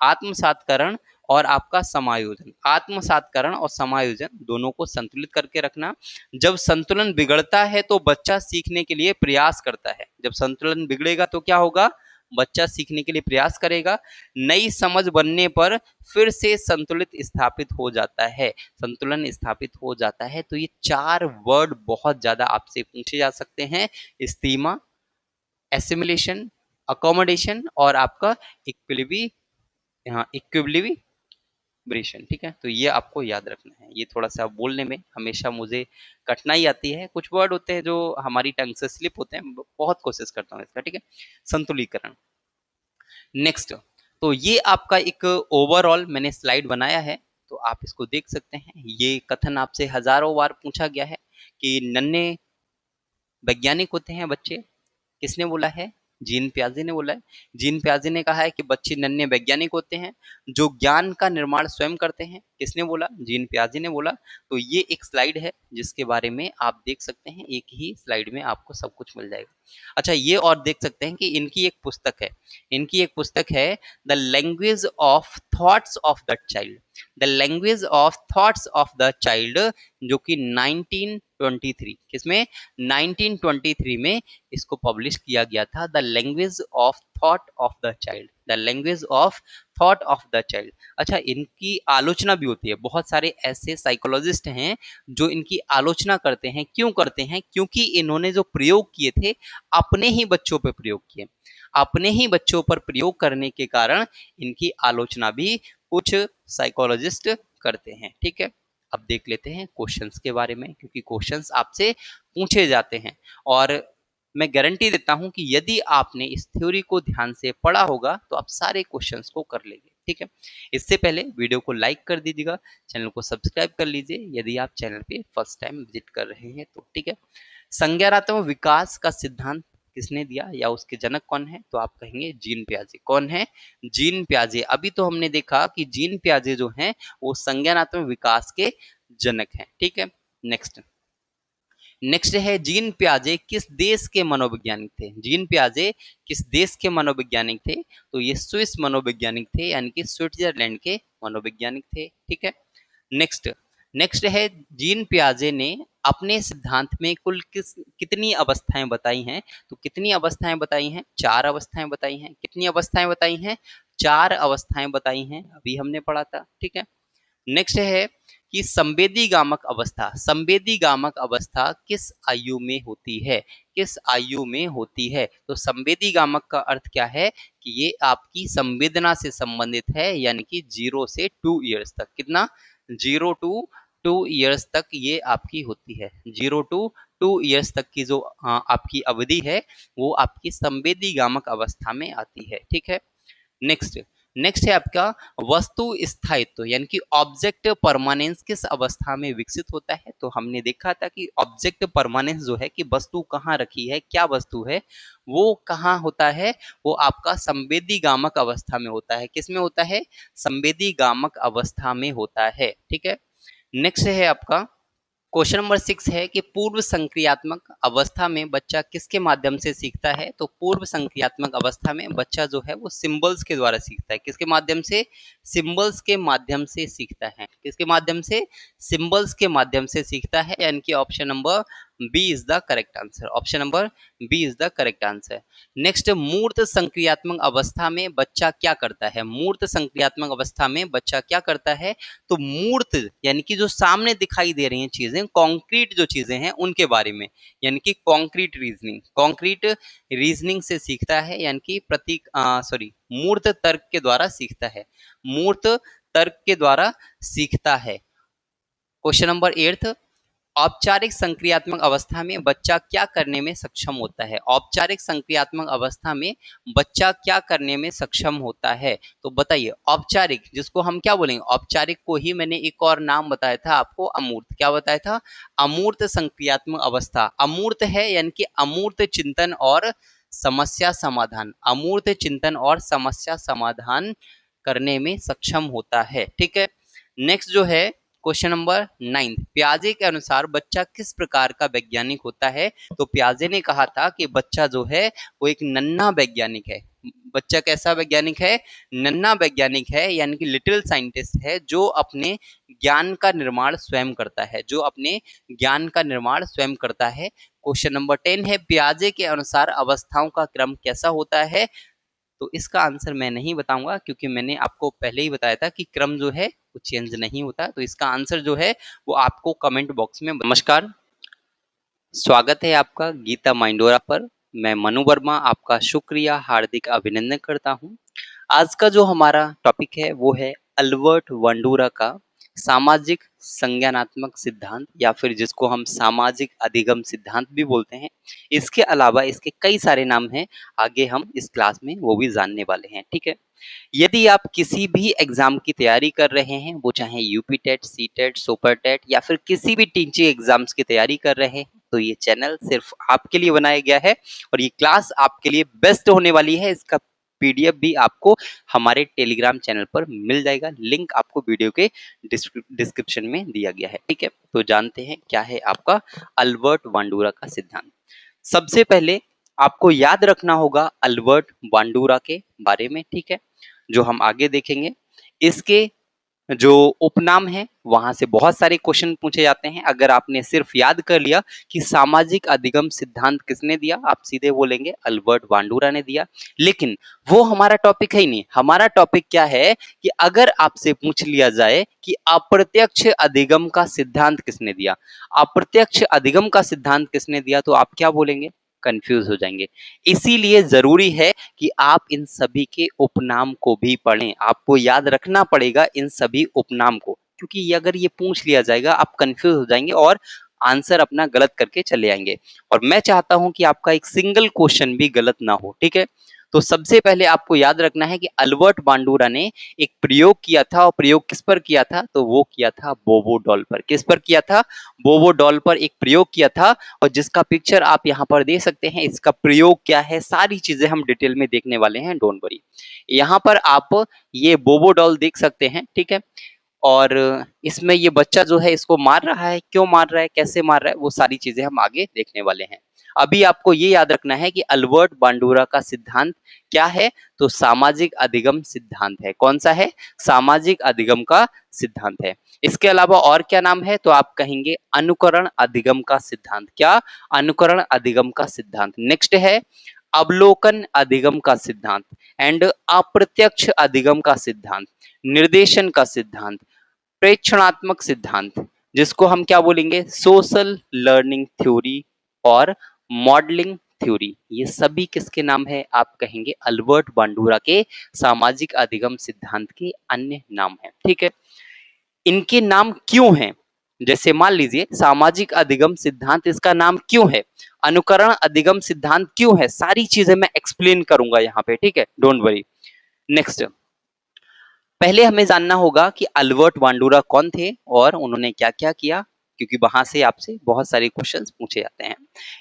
आत्मसातकरण और आपका समायोजन, आत्मसातकरण और समायोजन दोनों को संतुलित करके रखना। जब संतुलन बिगड़ता है तो बच्चा सीखने के लिए प्रयास करता है, जब संतुलन बिगड़ेगा तो क्या होगा, बच्चा सीखने के लिए प्रयास करेगा, नई समझ बनने पर फिर से संतुलित स्थापित हो जाता है, संतुलन स्थापित हो जाता है। तो ये 4 वर्ड बहुत ज्यादा आपसे पूछे जा सकते हैं, स्टीमा, एसिमिलेशन, अकोमोडेशन और आपका इक्विलिब्री, हाँ इक्विलिब्रेशन। ठीक है, तो ये आपको याद रखना है। ये थोड़ा सा बोलने में हमेशा मुझे कठिनाई आती है, कुछ वर्ड होते हैं जो हमारी टंग से स्लिप होते हैं, बहुत कोशिश करता हूँ इसका। ठीक है, संतुलीकरण। नेक्स्ट, तो ये आपका एक ओवरऑल मैंने स्लाइड बनाया है, तो आप इसको देख सकते हैं। ये कथन आपसे हजारों बार पूछा गया है कि नन्हे वैज्ञानिक होते हैं बच्चे, किसने बोला है, जीन प्याजे ने बोला है। जीन प्याजे ने कहा है कि बच्चे नन्हे वैज्ञानिक होते हैं जो ज्ञान का निर्माण स्वयं करते हैं, किसने बोला, जीन प्याजे ने बोला। तो ये एक स्लाइड है जिसके बारे में आप देख सकते हैं, एक ही स्लाइड में आपको सब कुछ मिल जाएगा। अच्छा, ये और देख सकते हैं कि इनकी एक पुस्तक है, इनकी एक पुस्तक है the language of thoughts of the child, the language of thoughts of the child, जो कि 1923, किसमें, 1923 में इसको पब्लिश किया गया था, the language of thought of the child, the the language of thought of the child. अच्छा, इनकी आलोचना भी होती है। बहुत सारे ऐसे साइकोलॉजिस्ट हैं जो इनकी आलोचना करते हैं। क्यों करते हैं? क्योंकि इन्होंने जो प्रयोग किए थे अपने ही बच्चों पर प्रयोग किए। अपने ही बच्चों पर प्रयोग करने के कारण इनकी आलोचना भी कुछ साइकोलॉजिस्ट करते हैं। ठीक है, अब देख लेते हैं क्वेश्चंस के बारे में, क्योंकि क्वेश्चंस आपसे पूछे जाते हैं और मैं गारंटी देता हूं कि यदि आपने इस थ्योरी को ध्यान से पढ़ा होगा तो आप सारे क्वेश्चंस को कर लेंगे। ठीक है, इससे पहले वीडियो को लाइक कर दीजिएगा, चैनल को सब्सक्राइब कर लीजिए यदि आप चैनल पे फर्स्ट टाइम विजिट कर रहे हैं तो। ठीक है, संज्ञानात्मक विकास का सिद्धांत किसने दिया या उसके जनक कौन है? तो आप कहेंगे जीन पियाजे। कौन है? जीन पियाजे। अभी तो हमने देखा कि जीन पियाजे जो हैं वो संज्ञानात्मक विकास के जनक हैं। ठीक है, नेक्स्ट है जीन पियाजे किस देश के मनोवैज्ञानिक थे? जीन पियाजे किस देश के मनोवैज्ञानिक थे? तो ये स्विस मनोवैज्ञानिक थे, यानी कि स्विट्जरलैंड के मनोवैज्ञानिक थे। ठीक है, नेक्स्ट है जीन पियाजे ने अपने सिद्धांत में कुल कितनी अवस्थाएं बताई हैं? तो कितनी अवस्थाएं बताई हैं? 4 अवस्थाएं बताई हैं। कितनी अवस्थाएं बताई हैं? 4 अवस्थाएं बताई हैं, अभी हमने पढ़ा था। ठीक है, नेक्स्ट है कि संवेदी गामक अवस्था किस आयु में होती है? किस आयु में होती है? तो संवेदी गामक का अर्थ क्या है कि ये आपकी संवेदना से संबंधित है, यानी कि 0 से 2 इयर्स तक। कितना? 0 टू 2 इयर्स तक ये आपकी होती है। 0 टू 2 इयर्स तक की जो आपकी अवधि है वो आपकी संवेदी गामक अवस्था में आती है। ठीक है, नेक्स्ट है आपका वस्तु स्थायित्व, यानी कि ऑब्जेक्ट परमानेंस किस अवस्था में विकसित होता है? तो हमने देखा था कि ऑब्जेक्ट परमानेंस जो है कि वस्तु कहाँ रखी है, क्या वस्तु है, वो कहाँ होता है? वो आपका संवेदी गामक अवस्था में होता है। किस में होता है? संवेदी गामक अवस्था में होता है। ठीक है, नेक्स्ट है आपका क्वेश्चन नंबर 6 है कि पूर्व संक्रियात्मक अवस्था में बच्चा किसके माध्यम से सीखता है? तो पूर्व संक्रियात्मक अवस्था में बच्चा जो है वो सिंबल्स के द्वारा सीखता है। किसके माध्यम से? सिंबल्स के माध्यम से सीखता है। किसके माध्यम से? सिंबल्स के माध्यम से सीखता है, यानी कि option number B is the correct answer. Option number B is the correct answer. Next, मूर्त संक्रियात्मक अवस्था में बच्चा क्या करता है? मूर्त संक्रियात्मक अवस्था में बच्चा क्या करता है? तो मूर्त यानी कि जो सामने दिखाई दे रही हैं चीजें, कॉन्क्रीट जो चीजें हैं उनके बारे में, यानी कि कॉन्क्रीट रीजनिंग से सीखता है, यानी कि मूर्त तर्क के द्वारा सीखता है। मूर्त तर्क के द्वारा सीखता है। क्वेश्चन नंबर 8, औपचारिक संक्रियात्मक अवस्था में बच्चा क्या करने में सक्षम होता है? औपचारिक संक्रियात्मक अवस्था में बच्चा क्या करने में सक्षम होता है? तो बताइए, औपचारिक जिसको हम क्या बोलेंगे? औपचारिक को ही मैंने एक और नाम बताया था आपको, अमूर्त। क्या बताया था? अमूर्त संक्रियात्मक अवस्था। अमूर्त है यानी कि अमूर्त चिंतन और समस्या समाधान। अमूर्त चिंतन और समस्या समाधान करने में सक्षम होता है। ठीक है, नेक्स्ट जो है क्वेश्चन नंबर 9, पियाजे के अनुसार बच्चा किस प्रकार का वैज्ञानिक होता है? तो पियाजे ने कहा था कि बच्चा जो है वो एक नन्हा वैज्ञानिक है। बच्चा कैसा वैज्ञानिक है? नन्हा वैज्ञानिक है, यानी कि लिटिल साइंटिस्ट है, जो अपने ज्ञान का निर्माण स्वयं करता है। जो अपने ज्ञान का निर्माण स्वयं करता है। क्वेश्चन नंबर 10 है पियाजे के अनुसार अवस्थाओं का क्रम कैसा होता है? तो इसका आंसर मैं नहीं बताऊंगा, क्योंकि मैंने आपको पहले ही बताया था कि क्रम जो है वो चेंज नहीं होता। तो इसका आंसर जो है वो आपको कमेंट बॉक्स में। नमस्कार, स्वागत है आपका गीता माइंडोरा पर। मैं मनु वर्मा आपका शुक्रिया हार्दिक अभिनंदन करता हूं। आज का जो हमारा टॉपिक है वो है अल्बर्ट बांडुरा का सामाजिक संज्ञानात्मक सिद्धांत, या फिर जिसको हम सामाजिक अधिगम सिद्धांत भी बोलते हैं। इसके अलावा इसके कई सारे नाम हैं, आगे हम इस क्लास में वो भी जानने वाले हैं। ठीक है, यदि आप किसी भी एग्जाम की तैयारी कर रहे हैं, वो चाहे UP TET, C TET, super TET या फिर किसी भी टीचिंग एग्जाम्स की तैयारी कर रहे हैं, तो ये चैनल सिर्फ आपके लिए बनाया गया है और ये क्लास आपके लिए बेस्ट होने वाली है। इसका पीडीएफ भी आपको हमारे टेलीग्राम चैनल पर मिल जाएगा। लिंक आपको वीडियो के डिस्क्रिप्शन में दिया गया है। ठीक है, तो जानते हैं क्या है आपका अल्बर्ट बांडुरा का सिद्धांत। सबसे पहले आपको याद रखना होगा अल्बर्ट बांडुरा के बारे में। ठीक है, जो हम आगे देखेंगे। इसके जो उपनाम है वहां से बहुत सारे क्वेश्चन पूछे जाते हैं। अगर आपने सिर्फ याद कर लिया कि सामाजिक अधिगम सिद्धांत किसने दिया, आप सीधे बोलेंगे अल्बर्ट बांडुरा ने दिया। लेकिन वो हमारा टॉपिक है ही नहीं। हमारा टॉपिक क्या है कि अगर आपसे पूछ लिया जाए कि अप्रत्यक्ष अधिगम का सिद्धांत किसने दिया, अप्रत्यक्ष अधिगम का सिद्धांत किसने दिया, तो आप क्या बोलेंगे, कंफ्यूज हो जाएंगे। इसीलिए जरूरी है कि आप इन सभी के उपनाम को भी पढ़ें। आपको याद रखना पड़ेगा इन सभी उपनाम को, क्योंकि अगर ये पूछ लिया जाएगा आप कंफ्यूज हो जाएंगे और आंसर अपना गलत करके चले आएंगे। और मैं चाहता हूं कि आपका एक सिंगल क्वेश्चन भी गलत ना हो, ठीक है। तो सबसे पहले आपको याद रखना है कि अल्बर्ट बांडुरा ने एक प्रयोग किया था, और प्रयोग किस पर किया था, तो वो किया था बोबो डॉल पर। किस पर किया था, बोबो डॉल पर एक प्रयोग किया था, और जिसका पिक्चर आप यहाँ पर दे सकते हैं। इसका प्रयोग क्या है, सारी चीजें हम डिटेल में देखने वाले हैं, डोंट वरी। यहाँ पर आप ये बोबो डॉल देख सकते हैं, ठीक है। और इसमें ये बच्चा जो है इसको मार रहा है, क्यों मार रहा है, कैसे मार रहा है, वो सारी चीजें हम आगे देखने वाले हैं। अभी आपको ये याद रखना है कि अल्बर्ट बांडुरा का सिद्धांत क्या है, तो सामाजिक अधिगम सिद्धांत है। कौन सा है, सामाजिक अधिगम का सिद्धांत है। इसके अलावा और क्या नाम है, तो आप कहेंगे अनुकरण अधिगम का सिद्धांत। क्या, अनुकरण अधिगम का सिद्धांत। नेक्स्ट है अवलोकन अधिगम का सिद्धांत एंड अप्रत्यक्ष अधिगम का सिद्धांत, निर्देशन का सिद्धांत, प्रेक्षणात्मक सिद्धांत, जिसको हम क्या बोलेंगे, सोशल लर्निंग थ्योरी और मॉडलिंग थ्योरी। ये सभी किसके नाम है, आप कहेंगे अल्बर्ट बांडुरा के सामाजिक अधिगम सिद्धांत के अन्य नाम है, ठीक है। इनके नाम क्यों हैं, जैसे मान लीजिए सामाजिक अधिगम सिद्धांत, इसका नाम क्यों है, अनुकरण अधिगम सिद्धांत क्यों है, सारी चीजें मैं एक्सप्लेन करूंगा यहाँ पे, ठीक है, डोंट वरी। नेक्स्ट, पहले हमें जानना होगा कि अल्बर्ट बांडुरा कौन थे और उन्होंने क्या क्या किया, क्योंकि वहां से आपसे बहुत सारे क्वेश्चंस पूछे जाते हैं।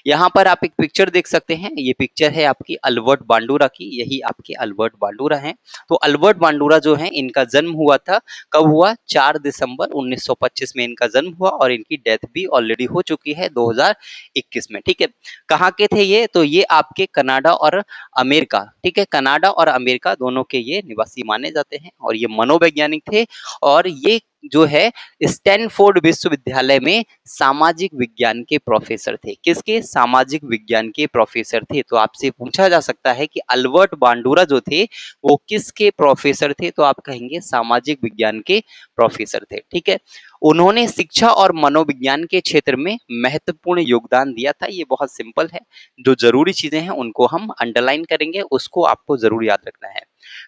यहाँ पर आप एक पिक्चर देख सकते हैं, ये पिक्चर है आपकी अल्बर्ट बांडुरा की, यही आपके अल्बर्ट बांडुरा हैं। तो अल्बर्ट बांडुरा जो है, इनका जन्म हुआ था, कब हुआ, 4 दिसंबर 1925 में इनका जन्म हुआ, और इनकी डेथ भी ऑलरेडी हो चुकी है 2021 में, ठीक है। कहाँ के थे ये, तो ये आपके कनाडा और अमेरिका, ठीक है, कनाडा और अमेरिका दोनों के ये निवासी माने जाते हैं, और ये मनोवैज्ञानिक थे। और ये जो है स्टैनफोर्ड विश्वविद्यालय में सामाजिक विज्ञान के प्रोफेसर थे। किसके, सामाजिक विज्ञान के प्रोफेसर थे। तो आपसे पूछा जा सकता है कि अल्बर्ट बांडुरा जो थे वो किसके प्रोफेसर थे, तो आप कहेंगे सामाजिक विज्ञान के प्रोफेसर थे, ठीक है। उन्होंने शिक्षा और मनोविज्ञान के क्षेत्र में महत्वपूर्ण योगदान दिया था। ये बहुत सिंपल है, जो जरूरी चीजें हैं उनको हम अंडरलाइन करेंगे, उसको आपको जरूर याद रखना है।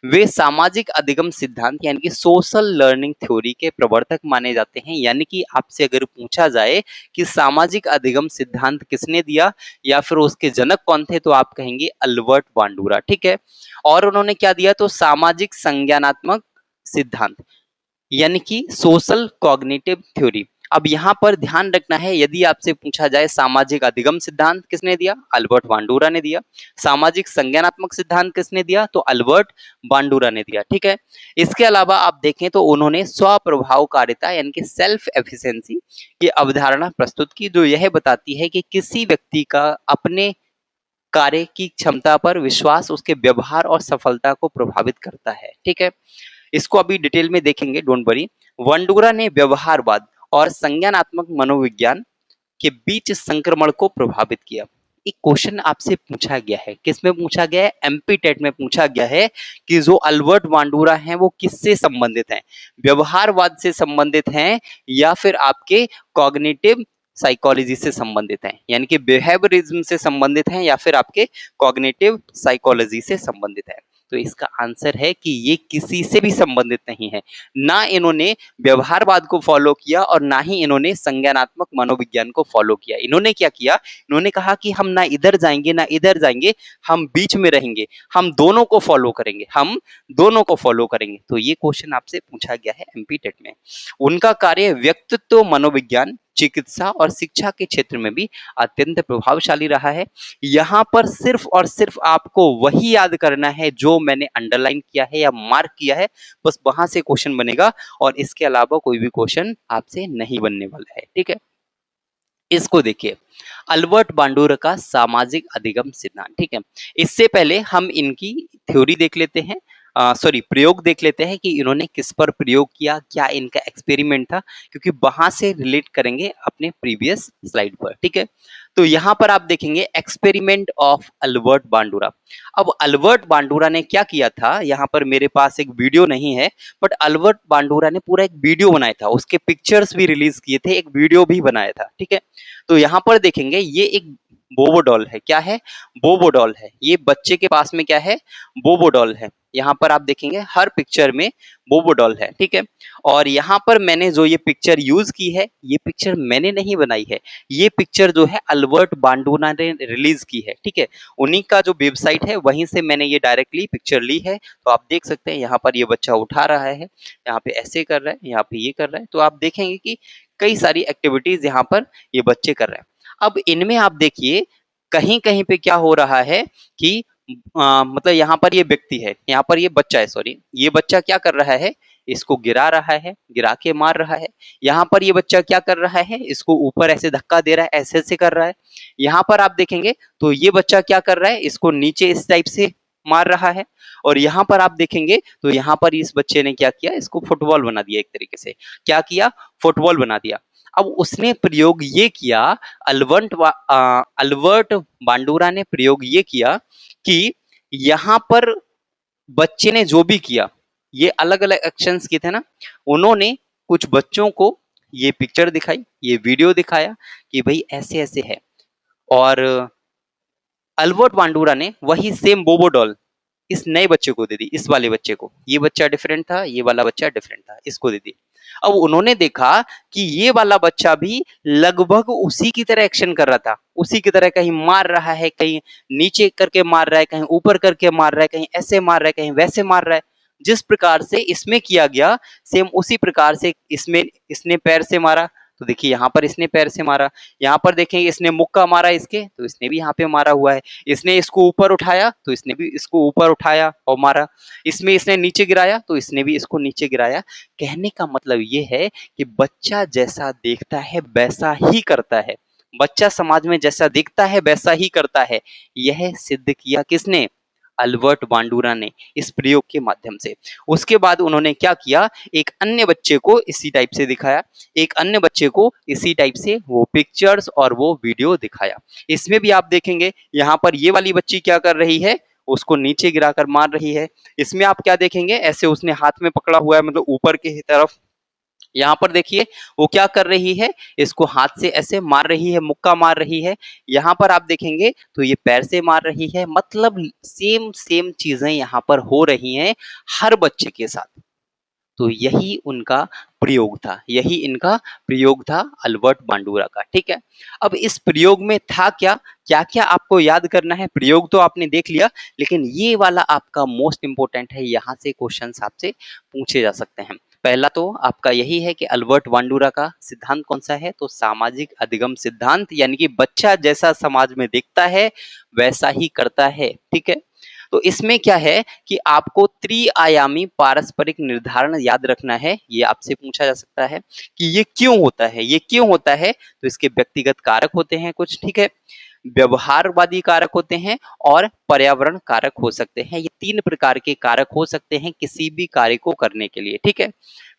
वे सामाजिक अधिगम सिद्धांत यानी कि सोशल लर्निंग थ्योरी के प्रवर्तक माने जाते हैं। यानी कि आपसे अगर पूछा जाए कि सामाजिक अधिगम सिद्धांत किसने दिया या फिर उसके जनक कौन थे, तो आप कहेंगे अल्बर्ट बांडुरा, ठीक है। और उन्होंने क्या दिया, तो सामाजिक संज्ञानात्मक सिद्धांत यानी कि सोशल कॉग्निटिव थ्योरी। अब यहाँ पर ध्यान रखना है, यदि आपसे पूछा जाए सामाजिक अधिगम सिद्धांत किसने दिया, अल्बर्ट बांडुरा ने दिया। सामाजिक संज्ञानात्मक सिद्धांत किसने दिया, तो अल्बर्ट बांडुरा ने दिया, ठीक है। इसके अलावा आप देखें तो उन्होंने स्वप्रभावकारिता यानी कि सेल्फ एफिशिएंसी की अवधारणा प्रस्तुत की, जो यह बताती है कि किसी व्यक्ति का अपने कार्य की क्षमता पर विश्वास उसके व्यवहार और सफलता को प्रभावित करता है, ठीक है। इसको अभी डिटेल में देखेंगे, डोंट वरी। बांडुरा ने व्यवहारवाद और संज्ञानात्मक मनोविज्ञान के बीच संक्रमण को प्रभावित किया। एक क्वेश्चन आपसे पूछा गया है, किसमें पूछा गया है, एमपी टेट में पूछा गया है कि जो अल्बर्ट बांडुरा हैं वो किससे संबंधित हैं, व्यवहारवाद से संबंधित हैं या फिर आपके कॉग्निटिव साइकोलॉजी से संबंधित हैं, यानी कि बिहेवियरिज्म से संबंधित हैं या फिर आपके कॉग्निटिव साइकोलॉजी से संबंधित है। तो इसका आंसर है कि ये किसी से भी संबंधित नहीं है। ना इन्होंने व्यवहारवाद को फॉलो किया और ना ही इन्होंने संज्ञानात्मक मनोविज्ञान को फॉलो किया। इन्होंने क्या किया, इन्होंने कहा कि हम ना इधर जाएंगे ना इधर जाएंगे, हम बीच में रहेंगे, हम दोनों को फॉलो करेंगे, हम दोनों को फॉलो करेंगे। तो ये क्वेश्चन आपसे पूछा गया है एमपी टेट में। उनका कार्य व्यक्तित्व मनोविज्ञान, चिकित्सा और शिक्षा के क्षेत्र में भी अत्यंत प्रभावशाली रहा है। यहाँ पर सिर्फ और सिर्फ आपको वही याद करना है जो मैंने अंडरलाइन किया है या मार्क किया है, बस वहां से क्वेश्चन बनेगा, और इसके अलावा कोई भी क्वेश्चन आपसे नहीं बनने वाला है, ठीक है। इसको देखिए, अल्बर्ट बांडुरा का सामाजिक अधिगम सिद्धांत, ठीक है। इससे पहले हम इनकी थ्योरी देख लेते हैं। सॉरी प्रयोग देख लेते हैं कि इन्होंने किस पर प्रयोग किया, क्या इनका एक्सपेरिमेंट था, क्योंकि वहां से रिलेट करेंगे अपने प्रीवियस स्लाइड पर। ठीक है, तो यहाँ पर आप देखेंगे एक्सपेरिमेंट ऑफ अल्बर्ट बांडुरा। अब अल्बर्ट बांडुरा ने क्या किया था, यहाँ पर मेरे पास एक वीडियो नहीं है, बट अल्बर्ट बांडुरा ने पूरा एक वीडियो बनाया था, उसके पिक्चर्स भी रिलीज किए थे, एक वीडियो भी बनाया था। ठीक है, तो यहाँ पर देखेंगे ये एक बोबो डॉल है। क्या है? बोबो डॉल है। ये बच्चे के पास में क्या है? बोबो डॉल है। यहाँ पर आप देखेंगे हर पिक्चर में बोबो डॉल है। ठीक है, और यहाँ पर मैंने जो ये पिक्चर यूज की है, ये पिक्चर मैंने नहीं बनाई है, ये पिक्चर जो है अल्बर्ट बांडुरा ने रिलीज की है। ठीक है, उन्हीं का जो वेबसाइट है वहीं से मैंने ये डायरेक्टली पिक्चर ली है। तो आप देख सकते हैं यहाँ पर ये बच्चा उठा रहा है, यहाँ पे ऐसे कर रहा है, यहाँ पे ये कर रहा है। तो आप देखेंगे कि कई सारी एक्टिविटीज यहाँ पर ये बच्चे कर रहे हैं। अब इनमें आप देखिए कहीं कहीं पे क्या हो रहा है कि मतलब यहाँ पर ये व्यक्ति है, यहाँ पर ये बच्चा है, सॉरी, ये बच्चा क्या कर रहा है, इसको गिरा रहा है, गिरा के मार रहा है। यहाँ पर ये बच्चा क्या कर रहा है, इसको ऊपर ऐसे धक्का दे रहा है, ऐसे ऐसे कर रहा है। यहाँ पर आप देखेंगे तो ये बच्चा क्या कर रहा है, इसको नीचे इस टाइप से मार रहा है। और यहाँ पर आप देखेंगे तो यहाँ पर इस बच्चे ने क्या किया, इसको फुटबॉल बना दिया एक तरीके से। क्या किया? फुटबॉल बना दिया। अब उसने प्रयोग ये किया, अल्बर्ट बांडुरा ने प्रयोग ये किया कि यहाँ पर बच्चे ने जो भी किया, ये अलग अलग एक्शंस किए थे ना, उन्होंने कुछ बच्चों को ये पिक्चर दिखाई, ये वीडियो दिखाया कि भाई ऐसे ऐसे है। और अल्बर्ट बांडुरा ने वही सेम बोबो डॉल इस नए बच्चे को दे दी, इस वाले बच्चे को। ये बच्चा डिफरेंट था, ये वाला बच्चा डिफरेंट था, इसको दे दी। अब उन्होंने देखा कि ये वाला बच्चा भी लगभग उसी की तरह एक्शन कर रहा था, उसी की तरह कहीं मार रहा है, कहीं नीचे करके मार रहा है, कहीं ऊपर करके मार रहा है, कहीं ऐसे मार रहा है, कहीं वैसे मार रहा है। जिस प्रकार से इसमें किया गया, सेम उसी प्रकार से इसमें इसने पैर से मारा। तो देखिए यहाँ पर इसने पैर से मारा, यहाँ पर देखेंगे इसने मुक्का मारा इसके, तो इसने भी यहाँ पे मारा हुआ है। इसने इसको ऊपर उठाया तो इसने भी इसको ऊपर उठाया और मारा। इसमें इसने नीचे गिराया तो इसने भी इसको नीचे गिराया। कहने का मतलब ये है कि बच्चा जैसा देखता है वैसा ही करता है, बच्चा समाज में जैसा दिखता है वैसा ही करता है। यह सिद्ध किया किसने? अल्बर्ट बांडुरा ने, इस प्रयोग के माध्यम से। उसके बाद उन्होंने क्या किया, एक अन्य बच्चे को इसी टाइप से दिखाया, एक अन्य बच्चे को इसी टाइप से वो पिक्चर्स और वो वीडियो दिखाया। इसमें भी आप देखेंगे यहाँ पर ये वाली बच्ची क्या कर रही है, उसको नीचे गिराकर मार रही है। इसमें आप क्या देखेंगे, ऐसे उसने हाथ में पकड़ा हुआ है, मतलब ऊपर की तरफ। यहाँ पर देखिए वो क्या कर रही है, इसको हाथ से ऐसे मार रही है, मुक्का मार रही है। यहाँ पर आप देखेंगे तो ये पैर से मार रही है। मतलब सेम सेम चीजें यहाँ पर हो रही हैं हर बच्चे के साथ। तो यही उनका प्रयोग था, यही इनका प्रयोग था अल्बर्ट बांडुरा का। ठीक है, अब इस प्रयोग में था क्या, क्या क्या आपको याद करना है। प्रयोग तो आपने देख लिया, लेकिन ये वाला आपका मोस्ट इंपोर्टेंट है, यहाँ से क्वेश्चन आपसे पूछे जा सकते हैं। पहला तो आपका यही है कि अल्बर्ट बांडुरा का सिद्धांत कौन सा है, तो सामाजिक अधिगम सिद्धांत, यानी कि बच्चा जैसा समाज में दिखता है वैसा ही करता है। ठीक है, तो इसमें क्या है कि आपको त्रिआयामी पारस्परिक निर्धारण याद रखना है। ये आपसे पूछा जा सकता है कि ये क्यों होता है, ये क्यों होता है। तो इसके व्यक्तिगत कारक होते हैं कुछ, ठीक है, व्यवहारवादी कारक होते हैं और पर्यावरण कारक हो सकते हैं। ये तीन प्रकार के कारक हो सकते हैं किसी भी कार्य को करने के लिए। ठीक है,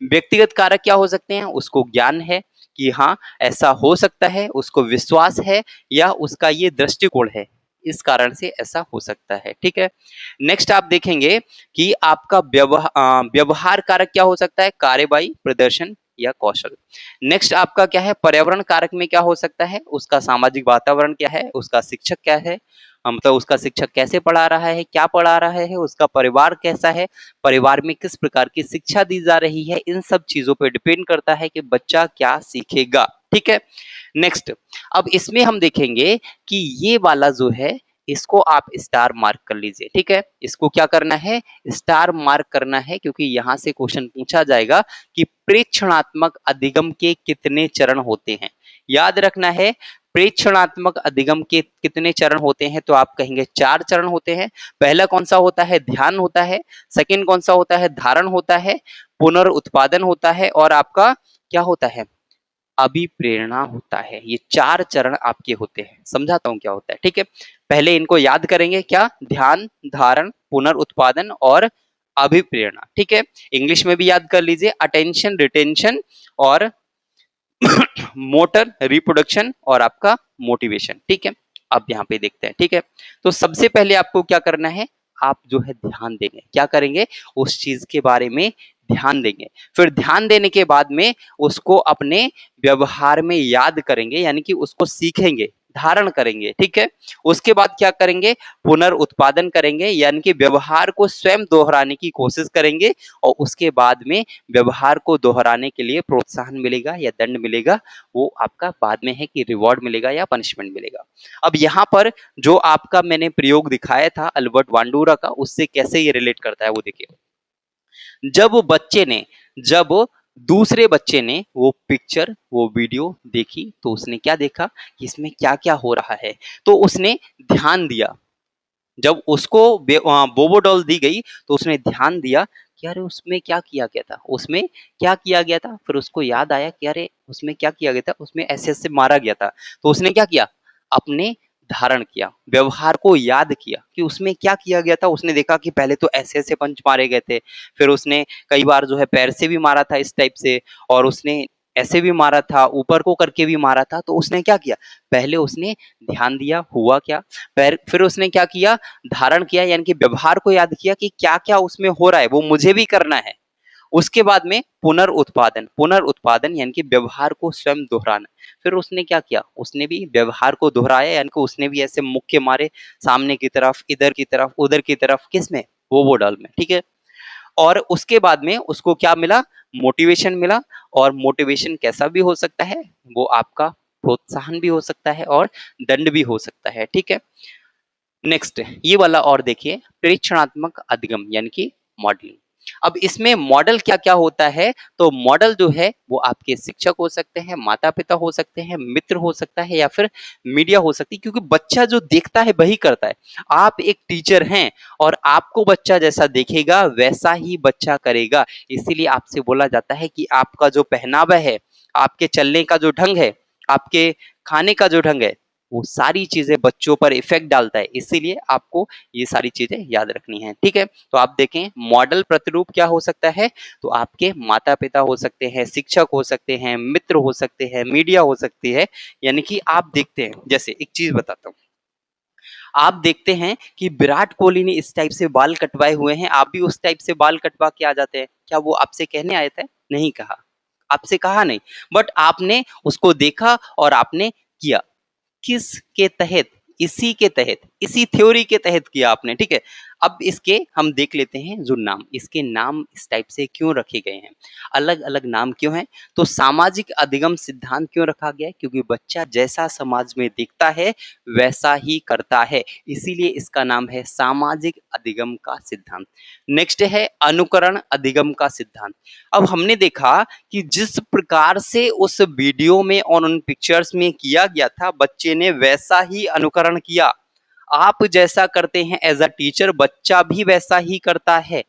व्यक्तिगत कारक क्या हो सकते हैं, उसको ज्ञान है कि हाँ ऐसा हो सकता है, उसको विश्वास है, या उसका ये दृष्टिकोण है, इस कारण से ऐसा हो सकता है। ठीक है, नेक्स्ट आप देखेंगे कि आपका व्यवहार कारक क्या हो सकता है, कार्यवाही, प्रदर्शन या कौशल। नेक्स्ट आपका क्या है, पर्यावरण कारक में क्या हो सकता है, उसका सामाजिक वातावरण क्या है, उसका शिक्षक क्या है, मतलब उसका शिक्षक कैसे पढ़ा रहा है, क्या पढ़ा रहा है, उसका परिवार कैसा है, परिवार में किस प्रकार की शिक्षा दी जा रही है। इन सब चीजों पर डिपेंड करता है कि बच्चा क्या सीखेगा। ठीक है, नेक्स्ट अब इसमें हम देखेंगे कि ये वाला जो है इसको आप स्टार मार्क कर लीजिए। ठीक है, इसको क्या करना है, स्टार मार्क करना है, क्योंकि यहां से क्वेश्चन पूछा जाएगा कि प्रेक्षणात्मक अधिगम के कितने चरण होते हैं। याद रखना है, प्रेक्षणात्मक अधिगम के कितने चरण होते हैं, तो आप कहेंगे 4 चरण होते हैं। पहला कौन सा होता है, ध्यान होता है। सेकंड कौन सा होता है, धारण होता है। पुनर्उत्पादन होता है, और आपका क्या होता है, अभिप्रेरणा होता है। ये 4 चरण आपके होते हैं। समझाता हूं क्या होता है। ठीक है, पहले इनको याद करेंगे, क्या, ध्यान, धारण, पुनर्उत्पादन और अभिप्रेरणा, ठीक है। इंग्लिश में भी याद कर लीजिए, अटेंशन, रिटेंशन और मोटर, रिप्रोडक्शन और आपका मोटिवेशन, ठीक है। अब यहाँ पे देखते हैं, ठीक है। तो सबसे पहले आपको क्या करना है, आप जो है ध्यान देंगे, क्या करेंगे, उस चीज के बारे में ध्यान देंगे। फिर ध्यान देने के बाद में उसको अपने व्यवहार में याद करेंगे, यानी कि उसको सीखेंगे, धारण करेंगे, ठीक है। उसके बाद क्या करेंगे, पुनर्उत्पादन करेंगे, यानी कि व्यवहार को स्वयं दोहराने की कोशिश करेंगे और उसके बाद में व्यवहार को दोहराने के लिए प्रोत्साहन मिलेगा या दंड मिलेगा, वो आपका बाद में है कि रिवॉर्ड मिलेगा या पनिशमेंट मिलेगा। अब यहाँ पर जो आपका मैंने प्रयोग दिखाया था अल्बर्ट बांडुरा का, उससे कैसे ये रिलेट करता है वो देखिए। जब दूसरे बच्चे ने वो पिक्चर, वो वीडियो देखी, तो उसने क्या देखा कि इसमें क्या क्या हो रहा है, तो उसने ध्यान दिया। जब उसको बोबो डॉल दी गई तो उसने ध्यान दिया कि अरे उसमें क्या किया गया था, उसमें क्या किया गया था। फिर उसको याद आया कि अरे उसमें क्या किया गया था, उसमें ऐसे ऐसे मारा गया था। तो उसने क्या किया, अपने धारण किया, व्यवहार को याद किया कि उसमें क्या किया गया था। उसने देखा कि पहले तो ऐसे ऐसे पंच मारे गए थे, फिर उसने कई बार जो है पैर से भी मारा था इस टाइप से, और उसने ऐसे भी मारा था, ऊपर को करके भी मारा था। तो उसने क्या किया, पहले उसने ध्यान दिया हुआ क्या, फिर उसने क्या किया, धारण किया, यानी कि व्यवहार को याद किया कि क्या क्या उसमें हो रहा है, वो मुझे भी करना है। उसके बाद में पुनर्उत्पादन, पुनर्उत्पादन यानी कि व्यवहार को स्वयं दोहराना। फिर उसने क्या किया, उसने भी व्यवहार को दोहराया, यानी कि उसने भी ऐसे मुक्के मारे सामने की तरफ, इधर की तरफ, उधर की तरफ, किसमें, वो डॉल में, ठीक है। और उसके बाद में उसको क्या मिला, मोटिवेशन मिला। और मोटिवेशन कैसा भी हो सकता है, वो आपका प्रोत्साहन भी हो सकता है और दंड भी हो सकता है, ठीक है। नेक्स्ट ये वाला और देखिए, प्रेक्षणात्मक अधिगम यानी कि मॉडलिंग। अब इसमें मॉडल क्या क्या होता है, तो मॉडल जो है वो आपके शिक्षक हो सकते हैं, माता पिता हो सकते हैं, मित्र हो सकता है या फिर मीडिया हो सकती है, क्योंकि बच्चा जो देखता है वही करता है। आप एक टीचर हैं और आपको बच्चा जैसा देखेगा वैसा ही बच्चा करेगा। इसीलिए आपसे बोला जाता है कि आपका जो पहनावा है, आपके चलने का जो ढंग है, आपके खाने का जो ढंग है, वो सारी चीजें बच्चों पर इफेक्ट डालता है। इसीलिए आपको ये सारी चीजें याद रखनी है, ठीक है। तो आप देखें मॉडल प्रतिरूप क्या हो सकता है, तो आपके माता पिता हो सकते हैं, शिक्षक हो सकते हैं, मित्र हो सकते हैं, मीडिया हो सकती है। यानी कि आप देखते हैं, जैसे एक चीज बताता हूँ, आप देखते हैं कि विराट कोहली ने इस टाइप से बाल कटवाए हुए हैं, आप भी उस टाइप से बाल कटवा के आ जाते हैं, क्या वो आपसे कहने आए थे, नहीं कहा, आपसे कहा नहीं, बट आपने उसको देखा और आपने किया। किस के तहत, इसी के तहत, इसी थ्योरी के तहत किया आपने, ठीक है। अब इसके हम देख लेते हैं जो नाम, इसके नाम इस टाइप से क्यों रखे गए हैं, अलग अलग नाम क्यों हैं। तो सामाजिक अधिगम सिद्धांत क्यों रखा गया है, क्योंकि बच्चा जैसा समाज में दिखता है वैसा ही करता है, इसीलिए इसका नाम है सामाजिक अधिगम का सिद्धांत। नेक्स्ट है अनुकरण अधिगम का सिद्धांत। अब हमने देखा कि जिस प्रकार से उस वीडियो में और उन पिक्चर्स में किया गया था, बच्चे ने वैसा ही अनुकरण किया। आप जैसा करते हैं एज अ टीचर, बच्चा भी वैसा ही करता है।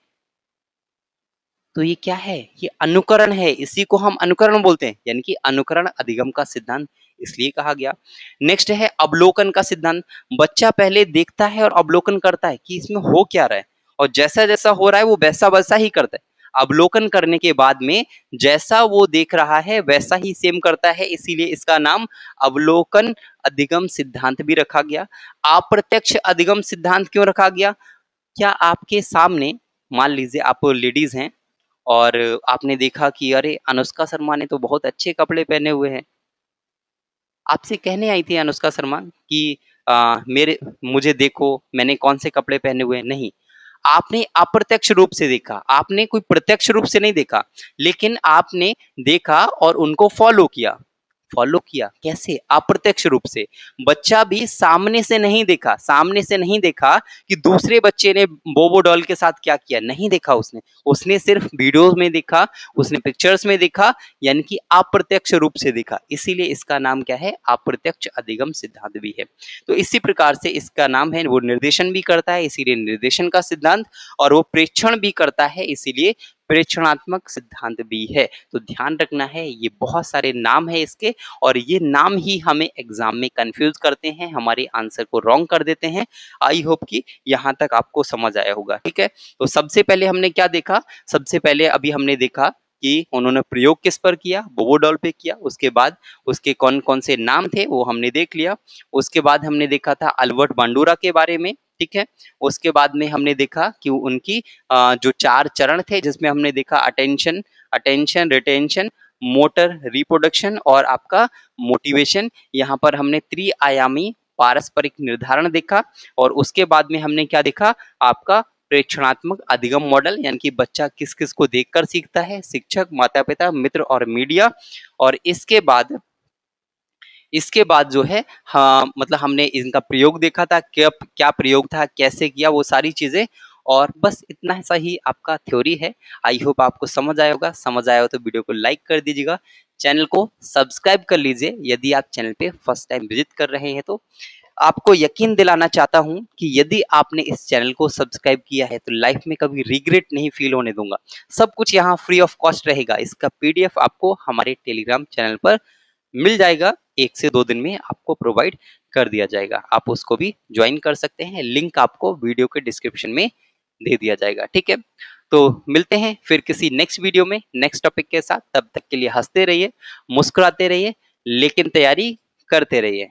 तो ये क्या है, ये अनुकरण है, इसी को हम अनुकरण बोलते हैं, यानी कि अनुकरण अधिगम का सिद्धांत इसलिए कहा गया। नेक्स्ट है अवलोकन का सिद्धांत। बच्चा पहले देखता है और अवलोकन करता है कि इसमें हो क्या रहा है, और जैसा जैसा हो रहा है वो वैसा वैसा ही करता है। अवलोकन करने के बाद में जैसा वो देख रहा है वैसा ही सेम करता है, इसीलिए इसका नाम अवलोकन अधिगम सिद्धांत भी रखा गया। अप्रत्यक्ष अधिगम सिद्धांत क्यों रखा गया, क्या आपके सामने, मान लीजिए आप लेडीज हैं और आपने देखा कि अरे अनुष्का शर्मा ने तो बहुत अच्छे कपड़े पहने हुए हैं, आपसे कहने आई थी अनुष्का शर्मा कि मेरे मुझे देखो मैंने कौन से कपड़े पहने हुए हैं, नहीं, आपने अप्रत्यक्ष रूप से देखा, आपने कोई प्रत्यक्ष रूप से नहीं देखा, लेकिन आपने देखा और उनको फॉलो किया। फॉलो किया कैसे, अप्रत्यक्ष रूप से। बच्चा भी सामने से नहीं देखा, सामने से नहीं देखा कि दूसरे बच्चे ने बोबो डॉल के साथ क्या किया, नहीं देखा उसने, उसने सिर्फ वीडियोस में देखा, उसने पिक्चर्स में देखा, यानी कि अप्रत्यक्ष रूप से देखा, इसीलिए इसका नाम क्या है, अप्रत्यक्ष अधिगम सिद्धांत भी है। तो इसी प्रकार से इसका नाम है, वो निर्देशन भी करता है इसीलिए निर्देशन का सिद्धांत, और वो प्रेक्षण भी करता है इसीलिए प्रेक्षणात्मक सिद्धांत भी है। तो ध्यान रखना है, ये बहुत सारे नाम है इसके और ये नाम ही हमें एग्जाम में कंफ्यूज करते हैं, हमारे आंसर को रॉन्ग कर देते हैं। आई होप कि यहाँ तक आपको समझ आया होगा। ठीक है, तो सबसे पहले हमने क्या देखा, सबसे पहले अभी हमने देखा कि उन्होंने प्रयोग किस पर किया, बोबो डॉल पे किया। उसके बाद उसके कौन कौन से नाम थे वो हमने देख लिया। उसके बाद हमने देखा था अल्बर्ट बांडुरा के बारे में। ठीक है, उसके बाद में हमने देखा कि उनकी जो 4 चरण थे, जिसमें हमने देखा अटेंशन, रिटेंशन, मोटर, रिप्रोडक्शन और आपका मोटिवेशन। यहाँ पर हमने त्रिआयामी पारस्परिक निर्धारण देखा और उसके बाद में हमने क्या देखा, आपका प्रेक्षणात्मक अधिगम मॉडल, यानी कि बच्चा किस किस को देखकर सीखता है, शिक्षक, माता पिता, मित्र और मीडिया। और इसके बाद जो है, हाँ मतलब हमने इनका प्रयोग देखा था, क्या क्या प्रयोग था, कैसे किया, वो सारी चीजें। और बस इतना सा ही आपका थ्योरी है। आई होप आपको समझ आया होगा। समझ आया हो तो वीडियो को लाइक कर दीजिएगा, चैनल को सब्सक्राइब कर लीजिए यदि आप चैनल पे फर्स्ट टाइम विजिट कर रहे हैं तो। आपको यकीन दिलाना चाहता हूं कि यदि आपने इस चैनल को सब्सक्राइब किया है तो लाइफ में कभी रिग्रेट नहीं फील होने दूंगा। सब कुछ यहाँ फ्री ऑफ कॉस्ट रहेगा। इसका पीडीएफ आपको हमारे टेलीग्राम चैनल पर मिल जाएगा, 1 से 2 दिन में आपको प्रोवाइड कर दिया जाएगा। आप उसको भी ज्वाइन कर सकते हैं, लिंक आपको वीडियो के डिस्क्रिप्शन में दे दिया जाएगा। ठीक है, तो मिलते हैं फिर किसी नेक्स्ट वीडियो में नेक्स्ट टॉपिक के साथ। तब तक के लिए हंसते रहिए, मुस्कुराते रहिए, लेकिन तैयारी करते रहिए।